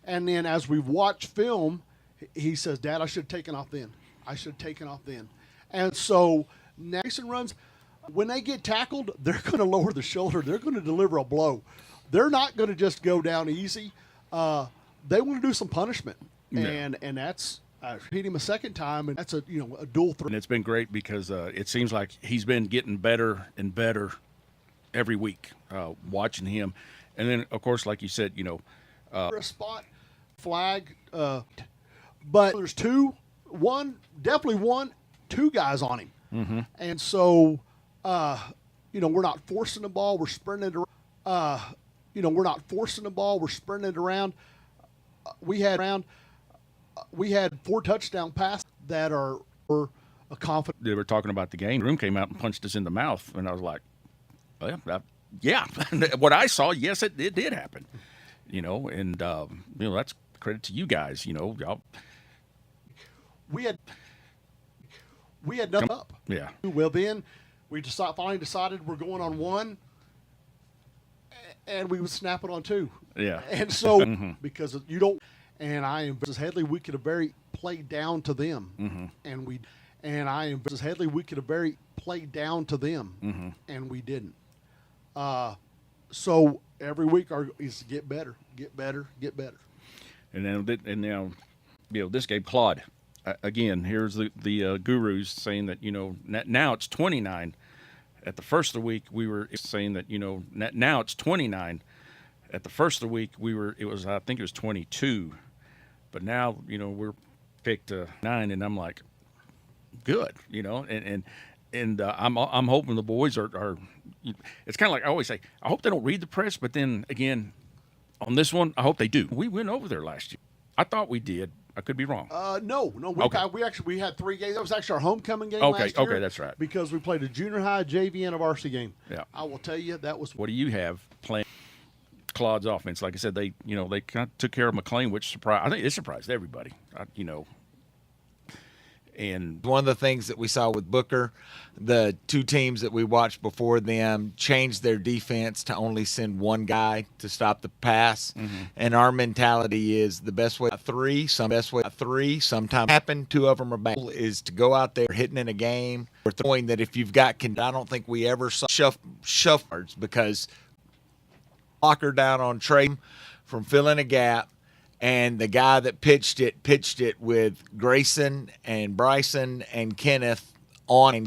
And then as we watch film, he says, "Dad, I should have taken off then. And so Mason runs. When they get tackled, they're going to lower the shoulder. They're going to deliver a blow. They're not going to just go down easy. They want to do some punishment. And that's hit him a second time, and that's a dual threat. And it's been great because it seems like he's been getting better and better every week, watching him. And then, of course, like you said, a spot flag, but there's two guys on him. Mm-hmm. And so, we're not forcing the ball. We're sprinting it around. We had 4 touchdown passes that were a confident. They were talking about the game. Groom came out and punched us in the mouth, and I was like, yeah. What I saw, yes, it did happen. And that's credit to you guys. Y'all. We had nothing up. Yeah. Well, then we finally decided we're going on 1, and we would snap it on 2. Yeah. And so because you don't, and I am versus Headley, we could have played down to them, and I am versus Headley, we could have played down to them, and we didn't. So every week is to get better. And now, this game, Claude. Again, here's the Gurus saying that now it's 29. At the first of the week, we were saying that now it's 29. At the first of the week, I think it was 22, but now we're picked 9, and I'm like, good, and I'm hoping the boys are. It's kind of like I always say, I hope they don't read the press, but then again, on this one, I hope they do. We went over there last year. I thought we did. I could be wrong. No. We had 3 games. That was actually our homecoming game last year. Okay, that's right. Because we played a junior high, JV, and a varsity game. Yeah. I will tell you that was. What do you have playing Claude's offense? Like I said, they kind of took care of McLean, which I think it surprised everybody. And one of the things that we saw with Booker, the 2 teams that we watched before them changed their defense to only send 1 guy to stop the pass. And our mentality is the best way 3, sometimes happen 2 of them are back, is to go out there hitting in a game or throwing that if you've got, I don't think we ever saw shufflers because blocker down on Trey from filling a gap. And the guy that pitched it with Grayson and Bryson and Kenneth on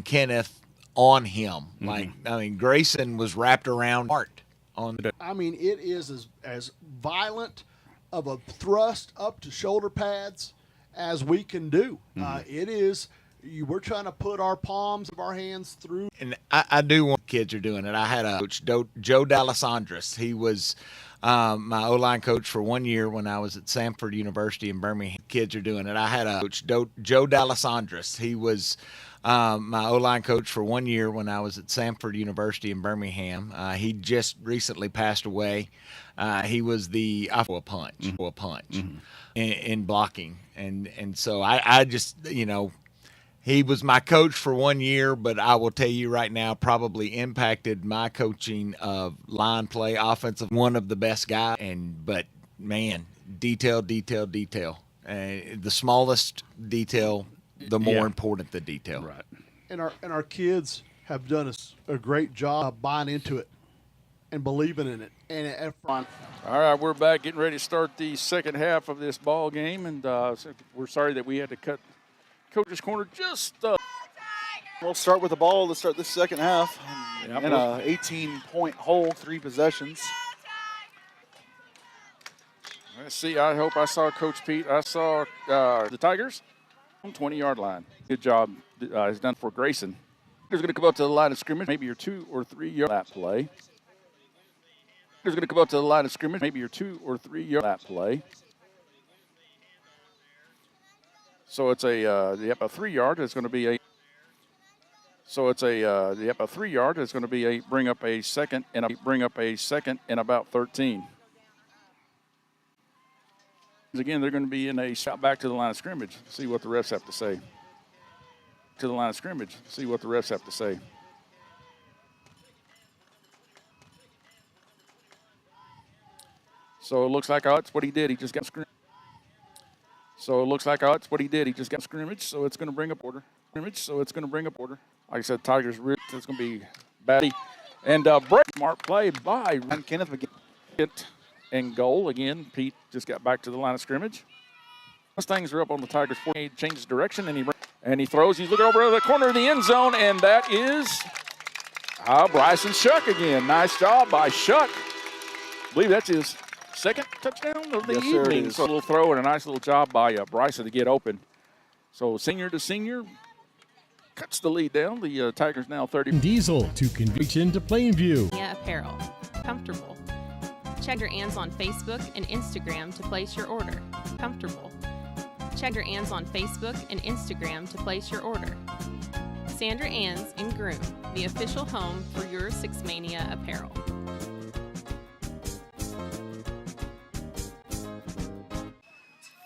him. Grayson was wrapped around Art on the. It is as violent of a thrust up to shoulder pads as we can do. It is. We're trying to put our palms of our hands through. And I do want kids are doing it. I had a coach, Joe D'Alessandris. He was my O-line coach for 1 year when I was at Samford University in Birmingham. Kids are doing it. I had a coach, Joe D'Alessandris. He was my O-line coach for 1 year when I was at Samford University in Birmingham. He just recently passed away. He was the punch in blocking. And so I just, he was my coach for 1 year, but I will tell you right now, probably impacted my coaching of line play, offensive, one of the best guys. But man, detail. The smallest detail, the more important the detail. Right. And our kids have done a great job buying into it and believing in it. And at front. All right, we're back getting ready to start the second half of this ball game, and we're sorry that we had to cut Coach's Corner just. We'll start with the ball to start this second half. Yep. In a 18-point hole, 3 possessions. Let's see. I hope I saw Coach Pete. I saw the Tigers on 20-yard line. Good job is done for Grayson. He's going to come up to the line of scrimmage, maybe your 2 or 3 yard lap play. He's going to come up to the line of scrimmage, maybe your 2 or 3 yard lap play. So it's a 3 yard. It's going to be a. So it's a 3 yard. It's going to be a bring up a second and about 13. Again, they're going to be in a shot back to the line of scrimmage. See what the refs have to say. To the line of scrimmage. See what the refs have to say. So it looks like that's what he did. He just got scrimmage. So it looks like that's what he did. He just got scrimmage. So it's going to bring up order. Like I said, Tigers. It's going to be bad. And break smart play by Kenneth McGinn. And goal again. Pete just got back to the line of scrimmage. Mustangs are up on the Tigers. 48 changes direction and he throws. He's looking over at the corner of the end zone, and that is Bryson Shuck again. Nice job by Shuck. I believe that's his second touchdown of the evening. So a little throw and a nice little job by Bryson to get open. So senior to senior cuts the lead down. The Tigers now 30. Diesel to Conviction to Plainview. Yeah, apparel. Comfortable. Check your Ann's on Facebook and Instagram to place your order. Comfortable. Check your Ann's on Facebook and Instagram to place your order. Sandra Ann's in Groom, the official home for your Six Mania apparel.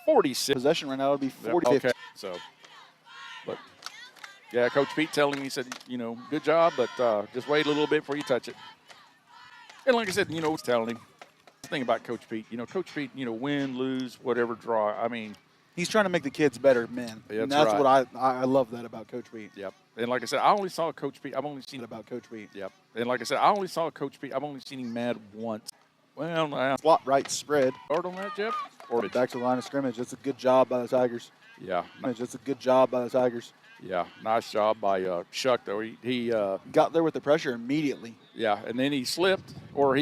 46. Possession right now would be 40. Okay, so, but yeah, Coach Pete telling me, he said, good job, but just wait a little bit before you touch it. And like I said, what's telling him. The thing about Coach Pete, Coach Pete, win, lose, whatever, draw. I mean, he's trying to make the kids better men. Yeah, and that's right. what I love that about Coach Pete. Yep. And like I said, I only saw Coach Pete. I've only seen about Coach Pete. Yep. And like I said, I only saw Coach Pete. I've only seen him mad once. Well, slot right spread. Start on that, Jeff. Or back to the line of scrimmage. That's a good job by the Tigers. Yeah. That's a good job by the Tigers. Yeah, nice job by Shuck, though. He got there with the pressure immediately. Yeah, and then he slipped, or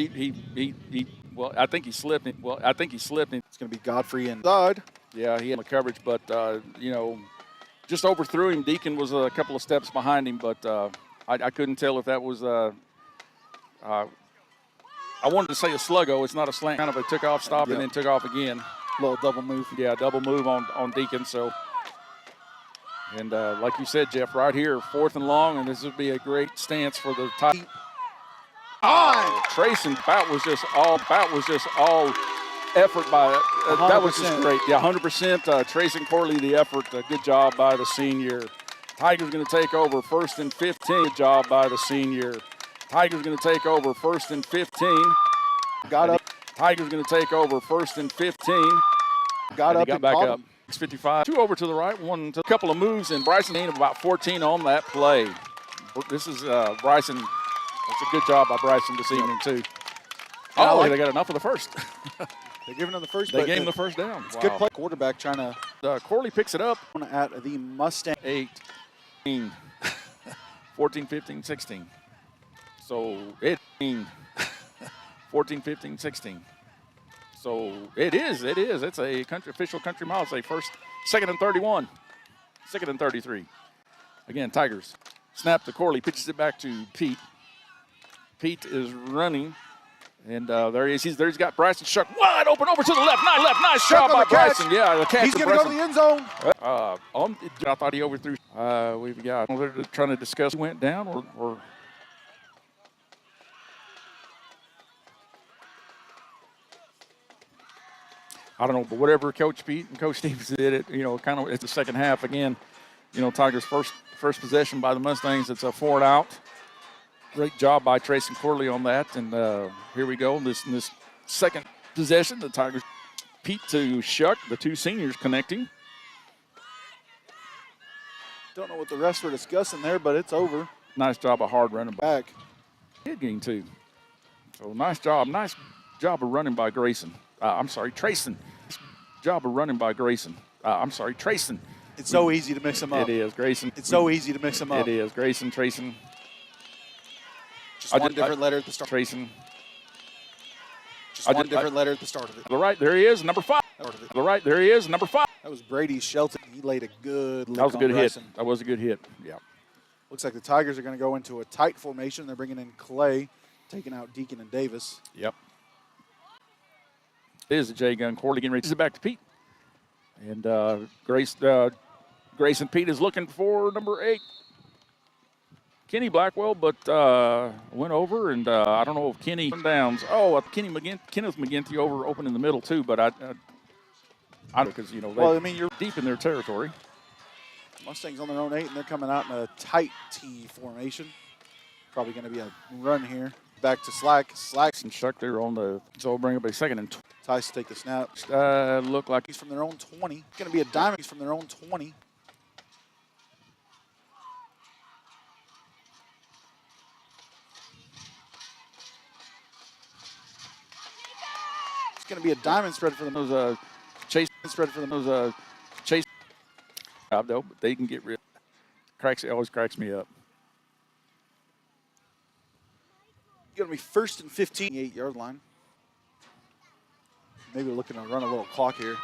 well, I think he slipped. It's going to be Godfrey inside. Yeah, he had the coverage, but, just overthrew him. Deacon was a couple of steps behind him, but I couldn't tell if that was I wanted to say a sluggo. It's not a slant. Kind of a took off, stop, and then took off again. Little double move. Yeah, double move on Deacon, so. And like you said, Jeff, right here, 4th and long, and this would be a great stance for the Tigers. Trayson, that was just all effort by that was just great. Yeah, 100%. Trayson Corley, the effort. Good job by the senior. Tigers going to take over 1st and 15. Good job by the senior. Tigers going to take over 1st and 15. Got up. Tigers going to take over 1st and 15. Got up. Got back up. 6:55. 2 over to the right, 1 to a couple of moves, and Bryson gained about 14 on that play. This is Bryson. That's a good job by Bryson this evening, too. They got enough of the first. They're giving him the first. They gave him the first down. It's good play. Quarterback trying to. Corley picks it up. At the Mustang. 18, 14, 15, 16. So 14, 15, 16. So it is. It's a official country mile. It's a 2nd and 31. 2nd and 33. Again, Tigers. Snap to Corley. Pitches it back to Pete. Pete is running. And there he is. He's got Bryson Shuck wide open over to the left. Nice job by Bryson. Yeah, the catch. He's going to go to the end zone. I thought he overthrew. We've got. They're trying to discuss who went down or. I don't know, but whatever Coach Pete and Coach Stevens did, it kind of it's the second half again. Tigers' first possession by the Mustangs. It's a 4-and-out. Great job by Tracy Corley on that. And here we go. This second possession, the Tigers, Pete to Shuck, the two seniors connecting. Don't know what the rest were discussing there, but it's over. Nice job of hard running back. Head gain too. So nice job of running by Grayson. Trayson. Job of running by Grayson. Trayson. It's so easy to mix them up. It is, Grayson. It's so easy to mix them up. It is, Grayson, Trayson. Just one different letter at the start. Trayson. Just one different letter at the start of it. To the right, there he is, number 5. To the right, there he is, number 5. That was Brady Shelton. He laid a good lick. That was a good Bryson. hit. That was a good hit, yeah. Looks like the Tigers are going to go into a tight formation. They're bringing in Clay, taking out Deacon and Davis. Yep. It is a J-gun. Corley getting ready to send it back to Pete. And Grayson Pete is looking for number 8. Kenny Blackwell, but went over, and I don't know if Kenny downs. Oh, Kenneth McGinty open in the middle too, but I because you're deep in their territory. Mustangs on their own 8, and they're coming out in a tight T formation. Probably going to be a run here. Back to Slack. And Shuck there on the. So we'll bring up a second and. Tice take the snap. Look like he's from their own 20. It's going to be a diamond. He's from their own 20. It's going to be a diamond spread for them. It was a chase spread for them. It was a chase. Though, but they can get rid. It always cracks me up. Going to be 1st and 15, 8-yard line. Maybe looking to run a little clock here.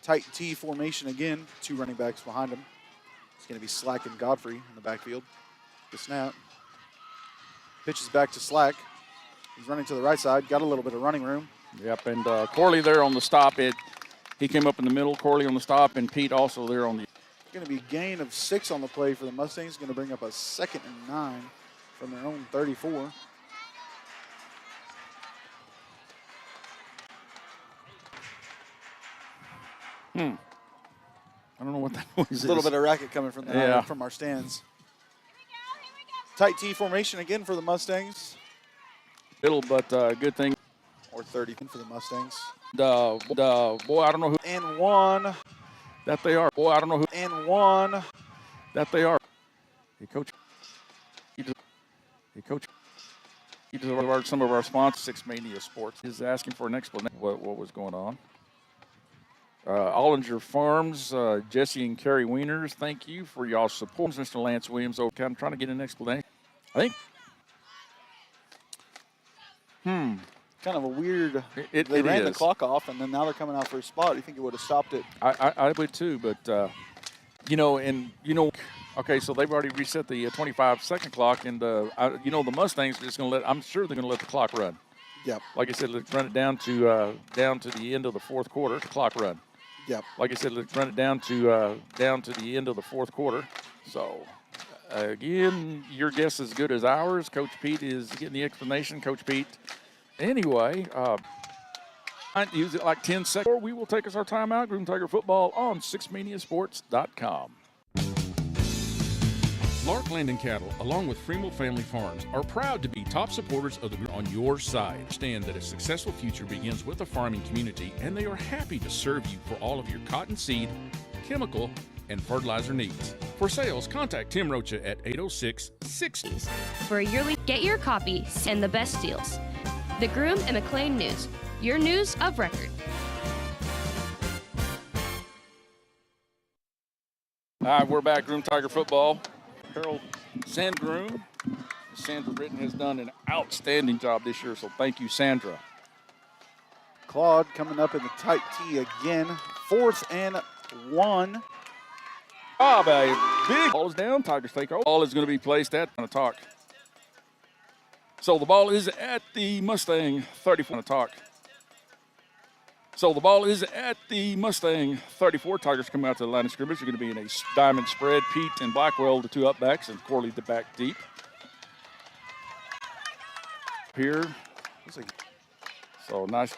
Tight T formation again. 2 running backs behind him. It's going to be Slack and Godfrey in the backfield. The snap. Pitches back to Slack. He's running to the right side. Got a little bit of running room. Yep, and Corley there on the stop. He came up in the middle. Corley on the stop, and Pete also there on the. Going to be a gain of 6 on the play for the Mustangs. Going to bring up a 2nd and 9 from their own 34. I don't know what that noise is. A little bit of racket coming from from our stands. Tight T formation again for the Mustangs. Little, but good thing. Or 30 for the Mustangs. Boy, I don't know who. And 1. That they are. Boy, I don't know who. And 1. That they are. Hey, Coach. Some of our sponsors, 6 Mania Sports, is asking for an explanation what was going on. Ollinger Farms, Jesse and Kerry Wieners, thank you for y'all's support. Mr. Lance Williams, I'm trying to get an explanation. I think. Kind of a weird. They ran the clock off, and then now they're coming out for a spot. You think it would have stopped it? I would too, but okay, so they've already reset the 25-second clock, and the Mustangs are just going to I'm sure they're going to let the clock run. Yep. Like I said, let's run it down to the end of the fourth quarter. Clock run. Yep. Like I said, let's run it down to the end of the fourth quarter. So, again, your guess is as good as ours. Coach Pete is getting the explanation. Coach Pete. Anyway, use it like 10 seconds. Or we will take us our timeout. Groom Tiger Football on 6maniasports.com. Lark Land and Cattle, along with Fremel Family Farms, are proud to be top supporters of the group on your side. Understand that a successful future begins with a farming community, and they are happy to serve you for all of your cotton seed, chemical, and fertilizer needs. For sales, contact Tim Rocha at 806-60. For a yearly, get your copy and the best deals. The Groom and McLean News, your news of record. All right, we're back. Groom Tiger Football. Harold Sandgroom. Sandra Britton has done an outstanding job this year, so thank you, Sandra. Claude coming up in the tight T again. 4th and 1. Big ball is down. Tigers take over. Ball is going to be placed at. I'm going to talk. So the ball is at the Mustang 34 talk. So the ball is at the Mustang 34. Tigers come out to the line of scrimmage. They're going to be in a diamond spread. Pete and Blackwell, the two upbacks, and Corley the back deep. Here. So nice.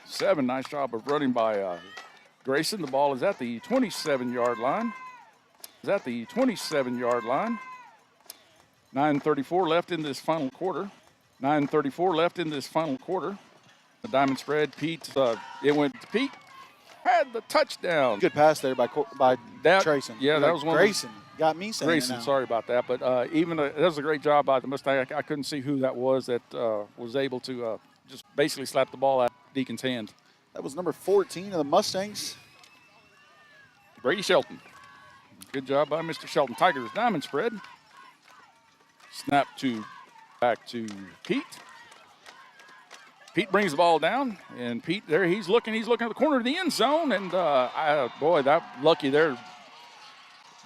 Seven. Nice job of running by Grayson. The ball is at the 27-yard line. 9:34 left in this final quarter. The diamond spread. Pete, it went to Pete. Had the touchdown. Good pass there by Trayson. Yeah, that was one. Grayson got me saying Grayson, sorry about that. But that was a great job by the Mustang. I couldn't see who that was able to just basically slap the ball out of Deacon's hand. That was number 14 of the Mustangs. Brady Shelton. Good job by Mr. Shelton. Tigers diamond spread. Snap back to Pete. Pete brings the ball down, and Pete there, he's looking at the corner of the end zone, and that lucky there.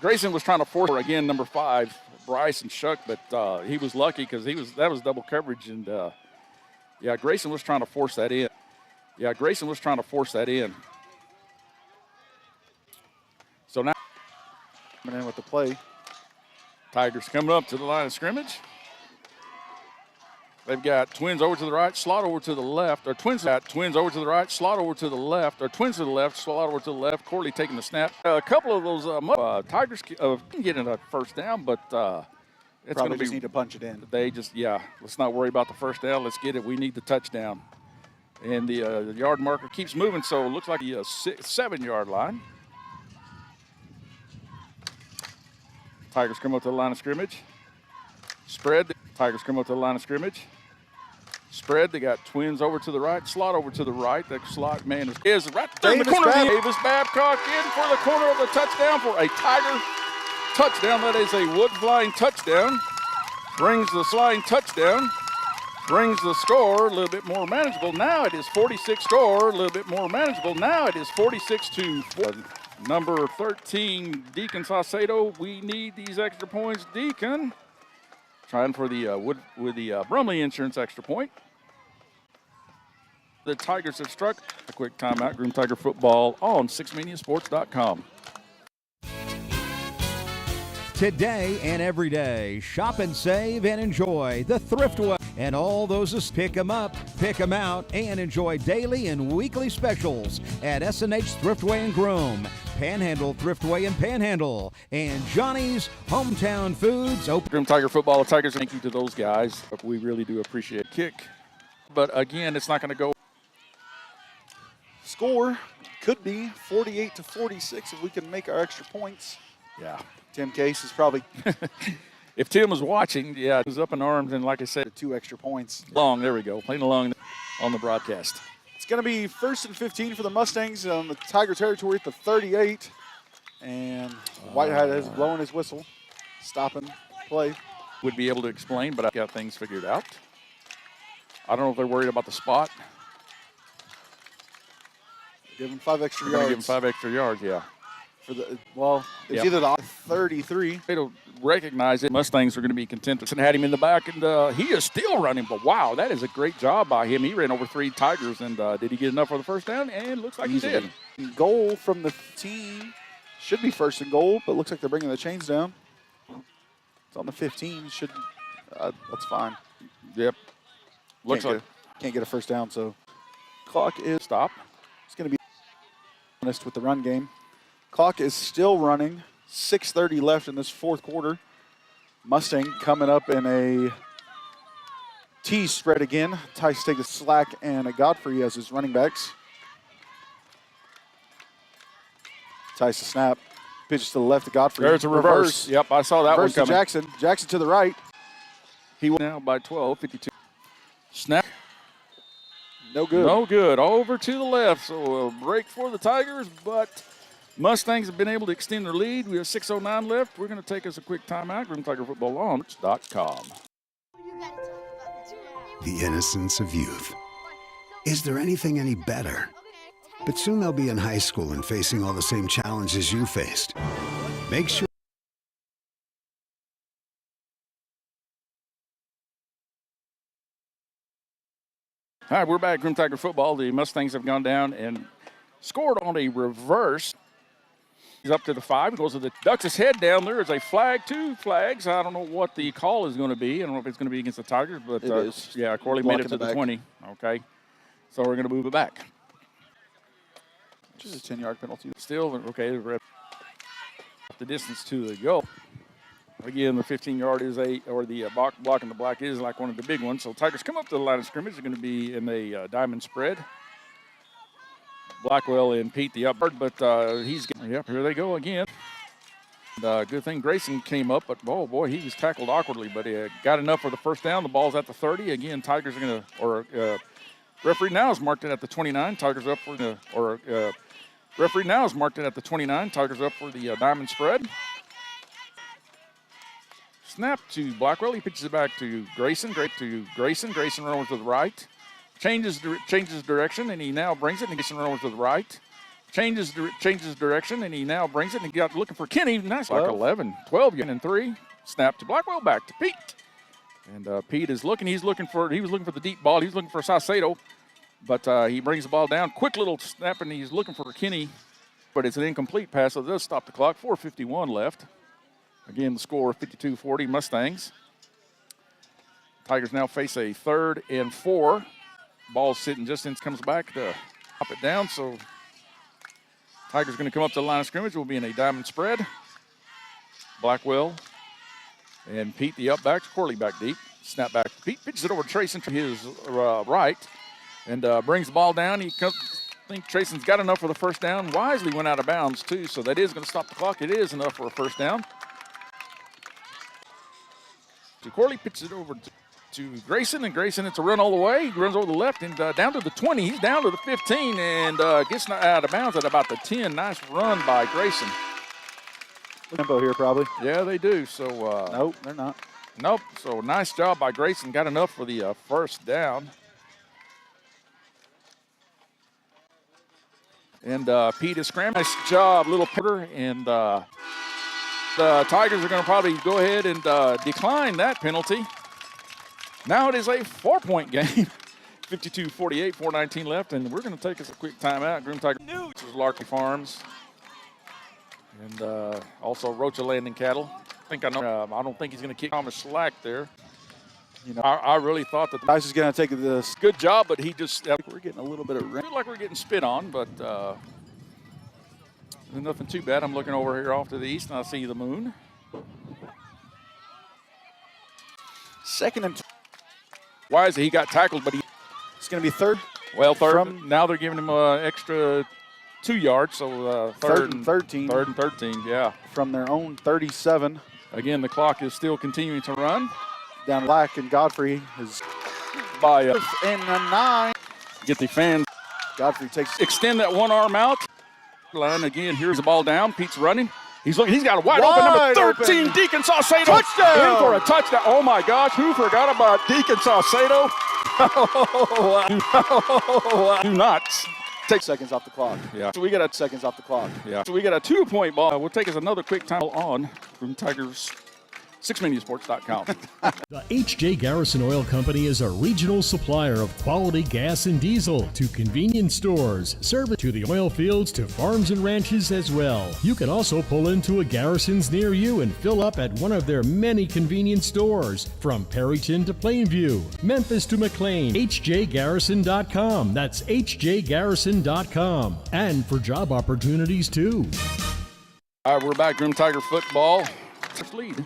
Grayson was trying to force her again, number 5, Bryce and Shuck, but he was lucky because that was double coverage, and Grayson was trying to force that in. So now coming in with the play. Tigers coming up to the line of scrimmage. They've got twins over to the right, slot over to the left, or twins over to the right, slot over to the left, or twins to the left, slot over to the left. Corley taking the snap. A couple of those Tigers can get in a first down, but it's going to just need to punch it in. Let's not worry about the first down. Let's get it. We need the touchdown. And the yard marker keeps moving, so it looks like the 7-yard line. Tigers come up to the line of scrimmage. Spread. Tigers come up to the line of scrimmage. Spread. They got twins over to the right, slot over to the right. The slot man is right there in the corner. Davis Babcock in for the corner of the touchdown for a Tiger touchdown. That is a wood flying touchdown. Brings the flying touchdown. Brings the score a little bit more manageable. Now it is 46 score. A little bit more manageable. Now it is 46-4. Number 13, Deacon Saucedo. We need these extra points, Deacon. Trying for the Brumley Insurance extra point. The Tigers have struck. A quick timeout. Groom Tiger football on 6mediasports.com. Today and every day, shop and save and enjoy the Thriftway. And all those pick them up, pick them out, and enjoy daily and weekly specials at S&H Thriftway and Groom, Panhandle Thriftway and Panhandle, and Johnny's Hometown Foods. Groom Tiger football, the Tigers, thank you to those guys. We really do appreciate kick. But again, it's not going to go. Score could be 48-46 if we can make our extra points. Yeah. Tim Case is probably if Tim was watching, he was up in arms, and like I said, 2 extra points. Long, there we go, playing along on the broadcast. It's going to be 1st and 15 for the Mustangs on the Tiger territory at the 38. And Whitehead has blown his whistle, stopping play. Would be able to explain, but I've got things figured out. I don't know if they're worried about the spot. Give him 5 extra yards. Give him 5 extra yards, yeah. It's either the 33. They'll recognize it. Mustangs are going to be content. And had him in the back, and he is still running. But wow, that is a great job by him. He ran over 3 Tigers, and did he get enough for the first down? And looks like he did. Goal from the team. Should be 1st and goal, but looks like they're bringing the chains down. It's on the 15. That's fine. Yep. Looks like can't get a first down, so clock is stop. It's going to be honest with the run game. Clock is still running. 6:30 left in this 4th quarter. Mustang coming up in a T spread again. Tice take a slack and a Godfrey as his running backs. Tice a snap. Pitches to the left to Godfrey. There's a reverse. Yep, I saw that reverse one coming. To Jackson. Jackson to the right. He went now by 12, 52. Snap. No good. No good. Over to the left. So a break for the Tigers, but Mustangs have been able to extend their lead. We have 6:09 left. We're going to take us a quick timeout. Groom Tiger football on.com. The innocence of youth. Is there anything any better? But soon they'll be in high school and facing all the same challenges you faced. Make sure All right, we're back. Groom Tiger football. The Mustangs have gone down and scored on a reverse. He's up to the 5. Goes to the ducks his head down. There is a flag, 2 flags. I don't know what the call is going to be. I don't know if it's going to be against the Tigers, but it is. Yeah, Corley made it to the 20. Okay, so we're going to move it back. Which is a 10-yard penalty. Still, okay, the distance to the goal. Again, the 15-yard is the block in the black is like one of the big ones. So Tigers come up to the line of scrimmage. They're going to be in a diamond spread. Blackwell and Pete the upward, but yep, here they go again. And, good thing Grayson came up, but oh boy, he was tackled awkwardly, but he got enough for the first down. The ball's at the 30. Again, Tigers are going to, referee now has marked it at the 29. Tigers up for the, referee now has marked it at the 29. Tigers up for the diamond spread. Snap to Blackwell. He pitches it back to Grayson. Grayson run over to the right. Changes direction, and he now brings it. And Grayson run over to the right. Changes direction, and he now brings it. And he got looking for Kenny. Nice, like 11, 12, and 3. Snap to Blackwell. Back to Pete. And Pete is looking. He was looking for the deep ball. He was looking for Saucedo, but he brings the ball down. Quick little snap, and he's looking for Kenny, but it's an incomplete pass. So it does stop the clock. 4:51 left. Again, the score 52-40 Mustangs. Tigers now face a 3rd and 4. Ball's sitting just in, comes back to pop it down. So Tigers going to come up to the line of scrimmage. We'll be in a diamond spread. Blackwell and Pete the up back. Corley back deep. Snap back to Pete. Pitches it over to Trayson to his right and brings the ball down. I think Trayson's got enough for the first down. Wisely went out of bounds too, so that is going to stop the clock. It is enough for a first down. Corley pitches it over to Grayson, and Grayson, it's a run all the way. He runs over the left and down to the 20. He's down to the 15 and gets out of bounds at about the 10. Nice run by Grayson. Tempo here, probably. Yeah, they do. So nope, they're not. Nope. So nice job by Grayson. Got enough for the first down. And Pete is scrambling. Nice job, little Porter, and the Tigers are going to probably go ahead and decline that penalty. Now it is a 4-point game. 52-48, 4:19 left, and we're going to take us a quick timeout. Groom Tiger News is Larky Farms, and also Rocha Landing Cattle. I don't think he's going to kick Thomas slack there. You know, I really thought that Dice is going to take this. Good job, but he just we're getting a little bit of rain. Feel like we're getting spit on, but. There's nothing too bad. I'm looking over here off to the east, and I see the moon. 2nd and 2. Why is it he got tackled, but it's going to be 3rd? Well, 3rd. Now they're giving him an extra 2 yards, so 3rd and 13. 3rd and 13, yeah. From their own 37. Again, the clock is still continuing to run. Down Black and Godfrey is by and a 9. Get the fans. Godfrey extend that one arm out. Line again. Here's the ball down. Pete's running. He's looking. He's got a wide open number 13. Open. Deacon Saucedo. Touchdown! In for a touchdown. Oh my gosh! Who forgot about Deacon Saucedo? Do not take seconds off the clock. Yeah. So we got seconds off the clock. Yeah. So we got a 2-point ball. We'll take us another quick time on from Tigers. 6mediasports.com. The H.J. Garrison Oil Company is a regional supplier of quality gas and diesel to convenience stores, service to the oil fields, to farms and ranches as well. You can also pull into a Garrison's near you and fill up at one of their many convenience stores, from Perryton to Plainview, Memphis to McLean. HJGarrison.com. That's HJGarrison.com. And for job opportunities too. All right, we're back. Groom Tiger football. First lead.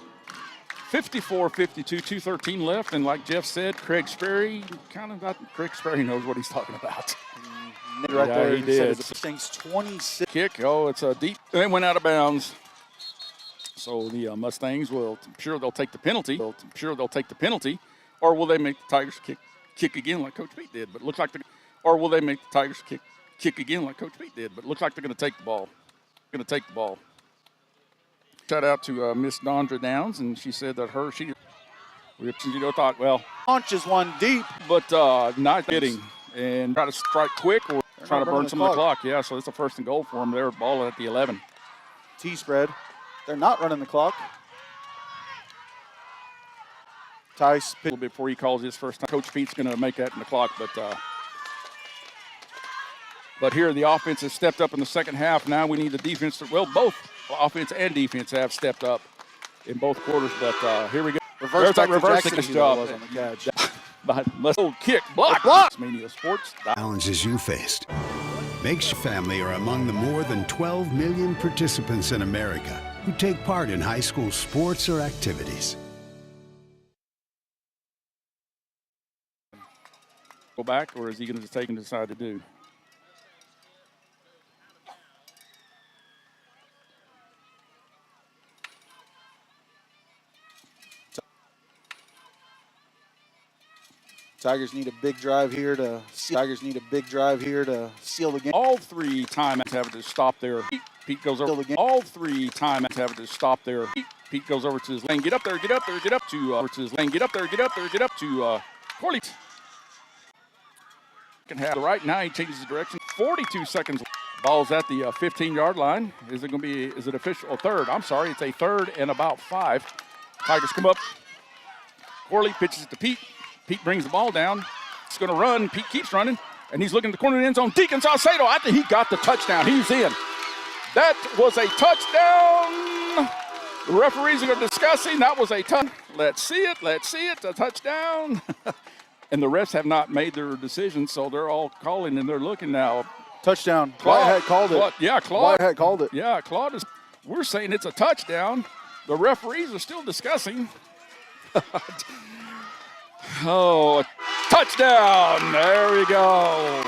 54-52, 2:13 left, and like Jeff said, Craig Sperry knows what he's talking about. Right there, he did. Mustangs 26 kick. Oh, it's a deep. They went out of bounds. So the Mustangs will. I'm sure they'll take the penalty. Or will they make the Tigers kick again like Coach Pete did? But it looks like or will they make the Tigers kick again like Coach Pete did? But it looks like they're going to take the ball. Shout out to Miss Dondra Downs, and she said that thought, well, launches one deep, but not hitting and try to strike quick or try to burn some of the clock. Yeah, so it's a 1st and goal for them. They're balling at the 11. T-spread. They're not running the clock. Tice a little bit before he calls his first time. Coach Pete's going to make that in the clock, but But here the offense has stepped up in the second half. Now we need the defense to, well, both offense and defense have stepped up in both quarters. But here we go. Reverse back to Jackson, nice he job. was on the catch. Old kick, block. Mania Sports. Challenges you faced. Make sure family are among the more than 12 million participants in America who take part in high school sports or activities. Go back, or is he going to take and decide to do? Tigers need a big drive here to seal the game. All three timeouts have to stop there. Pete goes over. All three timeouts have to stop there. Pete goes over to his lane. Get up there to his lane. Get up there to Corley. Can have the right now. He changes his direction. 42 seconds. Ball's at the 15-yard line. Is it going to be? Is it official? Third. I'm sorry. It's a third and about 5. Tigers come up. Corley pitches it to Pete. Pete brings the ball down. He's going to run. Pete keeps running, and he's looking at the corner of the end zone. Deacon Saucedo, I think he got the touchdown. He's in. That was a touchdown. The referees are discussing. That was a touchdown. Let's see it. A touchdown. And the refs have not made their decision, so they're all calling, and they're looking now. Touchdown. Claude Whitehead called it. Yeah, Claude. Whitehead called it. Yeah, Claude is. We're saying it's a touchdown. The referees are still discussing. Oh, touchdown. There we go.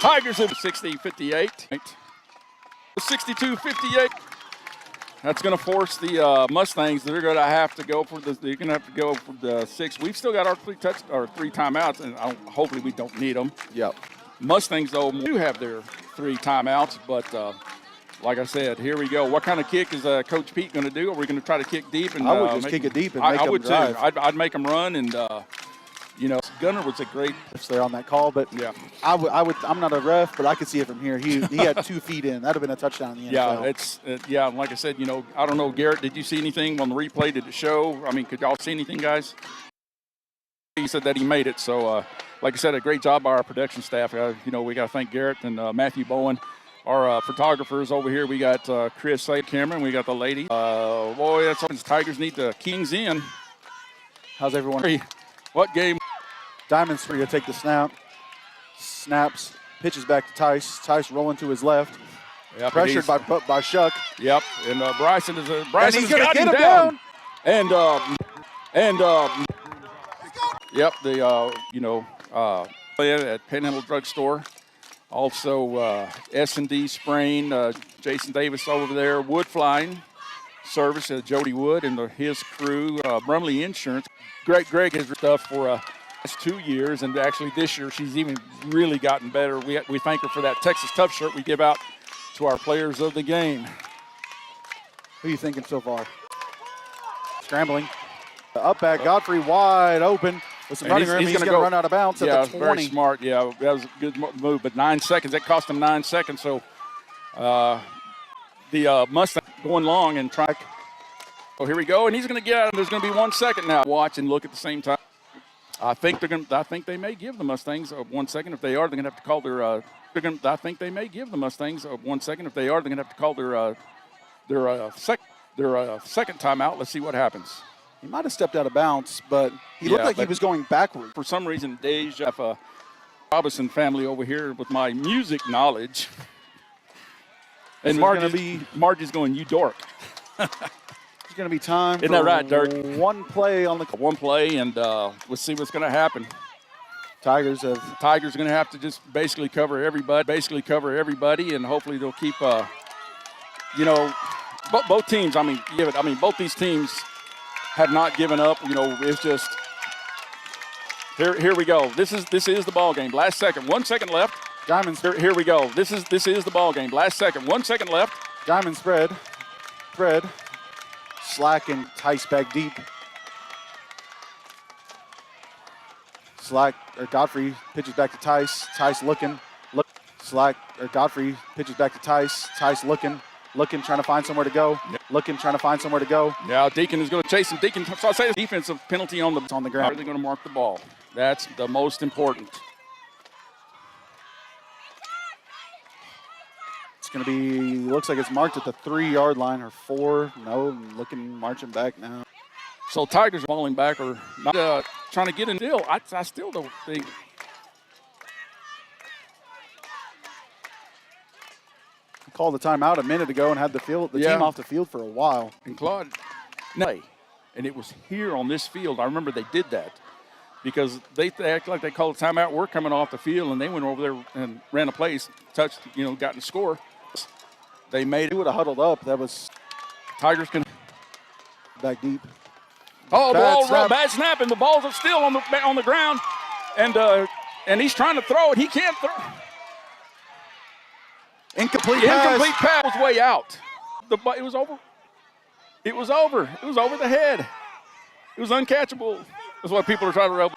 Tigers have 60-58. 62-58. That's going to force the Mustangs. They're going to have to go for the. They're going to have to go for the 6. We've still got our 3 timeouts, and hopefully we don't need them. Yep. Mustangs though do have their 3 timeouts, but like I said, here we go. What kind of kick is Coach Pete going to do? Are we going to try to kick deep? And I would just kick it deep and make them drive. Too. I'd make them run, and Gunner was a great. They're on that call, but yeah, I would. I'm not a ref, but I could see it from here. He had 2 feet in. That'd have been a touchdown in the NFL. Yeah, like I said, I don't know, Garrett. Did you see anything on the replay? Did it show? I mean, could y'all see anything, guys? He said that he made it. So, like I said, a great job by our production staff. We got to thank Garrett and Matthew Bowen. Our photographers over here, we got Chris Cameron. We got the lady. Boy, that's what Tigers need the Kings in. How's everyone? What game? Diamond's free to take the snap. Snaps. Pitches back to Tice. Tice rolling to his left. Yep, pressured by Shuck. Yep, and Bryson has got him down. Yep, at Panhandle Drugstore. Also, S&D Sprain, Jason Davis over there, Wood Flying Service, Jody Wood and his crew, Brumley Insurance. Greg has stuff for last 2 years, and actually this year she's even really gotten better. We thank her for that Texas Tough shirt we give out to our players of the game. Who are you thinking so far? Scrambling. Up back, Godfrey wide open. With some running room, he's going to run out of bounds at the 20. Very smart. Yeah, that was a good move. But 9 seconds, that cost him 9 seconds. So the Mustang going long and track. Oh, here we go, and he's going to get out. There's going to be 1 second now. Watch and look at the same time. I think they may give the Mustangs 1 second. If they are, they're going to have to call their. I think they may give the Mustangs 1 second. If they are, they're going to have to call their second timeout. Let's see what happens. He might have stepped out of bounds, but he looked like he was going backward. For some reason, Deja Robinson family over here with my music knowledge. And Margie's going, you dork. There's going to be time. Isn't that right, Dirk? One play, and we'll see what's going to happen. Tigers are going to have to just basically cover everybody, and hopefully they'll keep. Both teams. Both these teams have not given up. It's just here we go. This is the ball game. Last second, 1 second left. Diamond. Here we go. This is the ball game. Last second, 1 second left. Diamond spread. Slack and Tice back deep. Godfrey pitches back to Tice. Tice looking. Godfrey pitches back to Tice. Tice looking, trying to find somewhere to go. Now Deacon is going to chase him. Deacon, so I'll say defensive penalty on the ground. Are they going to mark the ball? That's the most important. It's going to be, looks like it's marked at the 3-yard line or 4. No, marching back now. So Tigers falling back or not trying to get in deal. I still don't think. Called the timeout a minute ago and had the team off the field for a while. And Claude, no, and it was here on this field. I remember they did that because they act like they called a timeout. We're coming off the field, and they went over there and ran a play, touched, got in the score. They made it. He would have huddled up. That was Tigers can back deep. Oh, bad snap, and the balls are still on the ground, and he's trying to throw it. He can't throw. Incomplete pass was way out. It was over. It was over. It was over the head. It was uncatchable. That's what people are trying to rebel.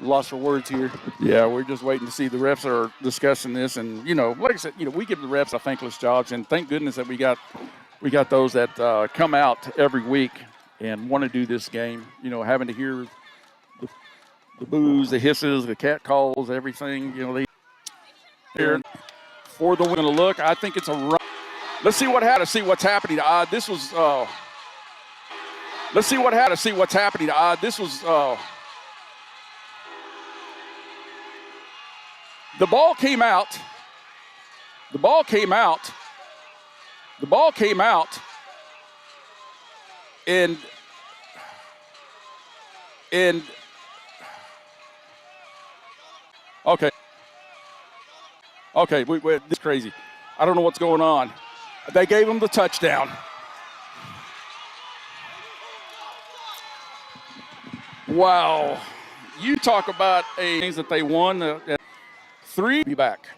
Lost for words here. Yeah, we're just waiting to see. The refs are discussing this, and like I said, we give the refs a thankless jobs, and thank goodness that we got those that come out every week and want to do this game. Having to hear the boos, the hisses, the cat calls, everything. They here for the win. To look, I think it's a run. Let's see what happened. See what's happening. This was. Let's see what happened. See what's happening. This was. The ball came out. The ball came out. The ball came out. And okay. Okay, this is crazy. I don't know what's going on. They gave him the touchdown. Wow. You talk about things that they won. 3 be back.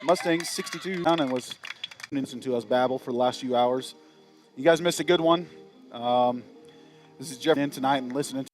Mustangs 62 down and was listening to us babble for the last few hours. You guys missed a good one. This is Jeff in tonight and listening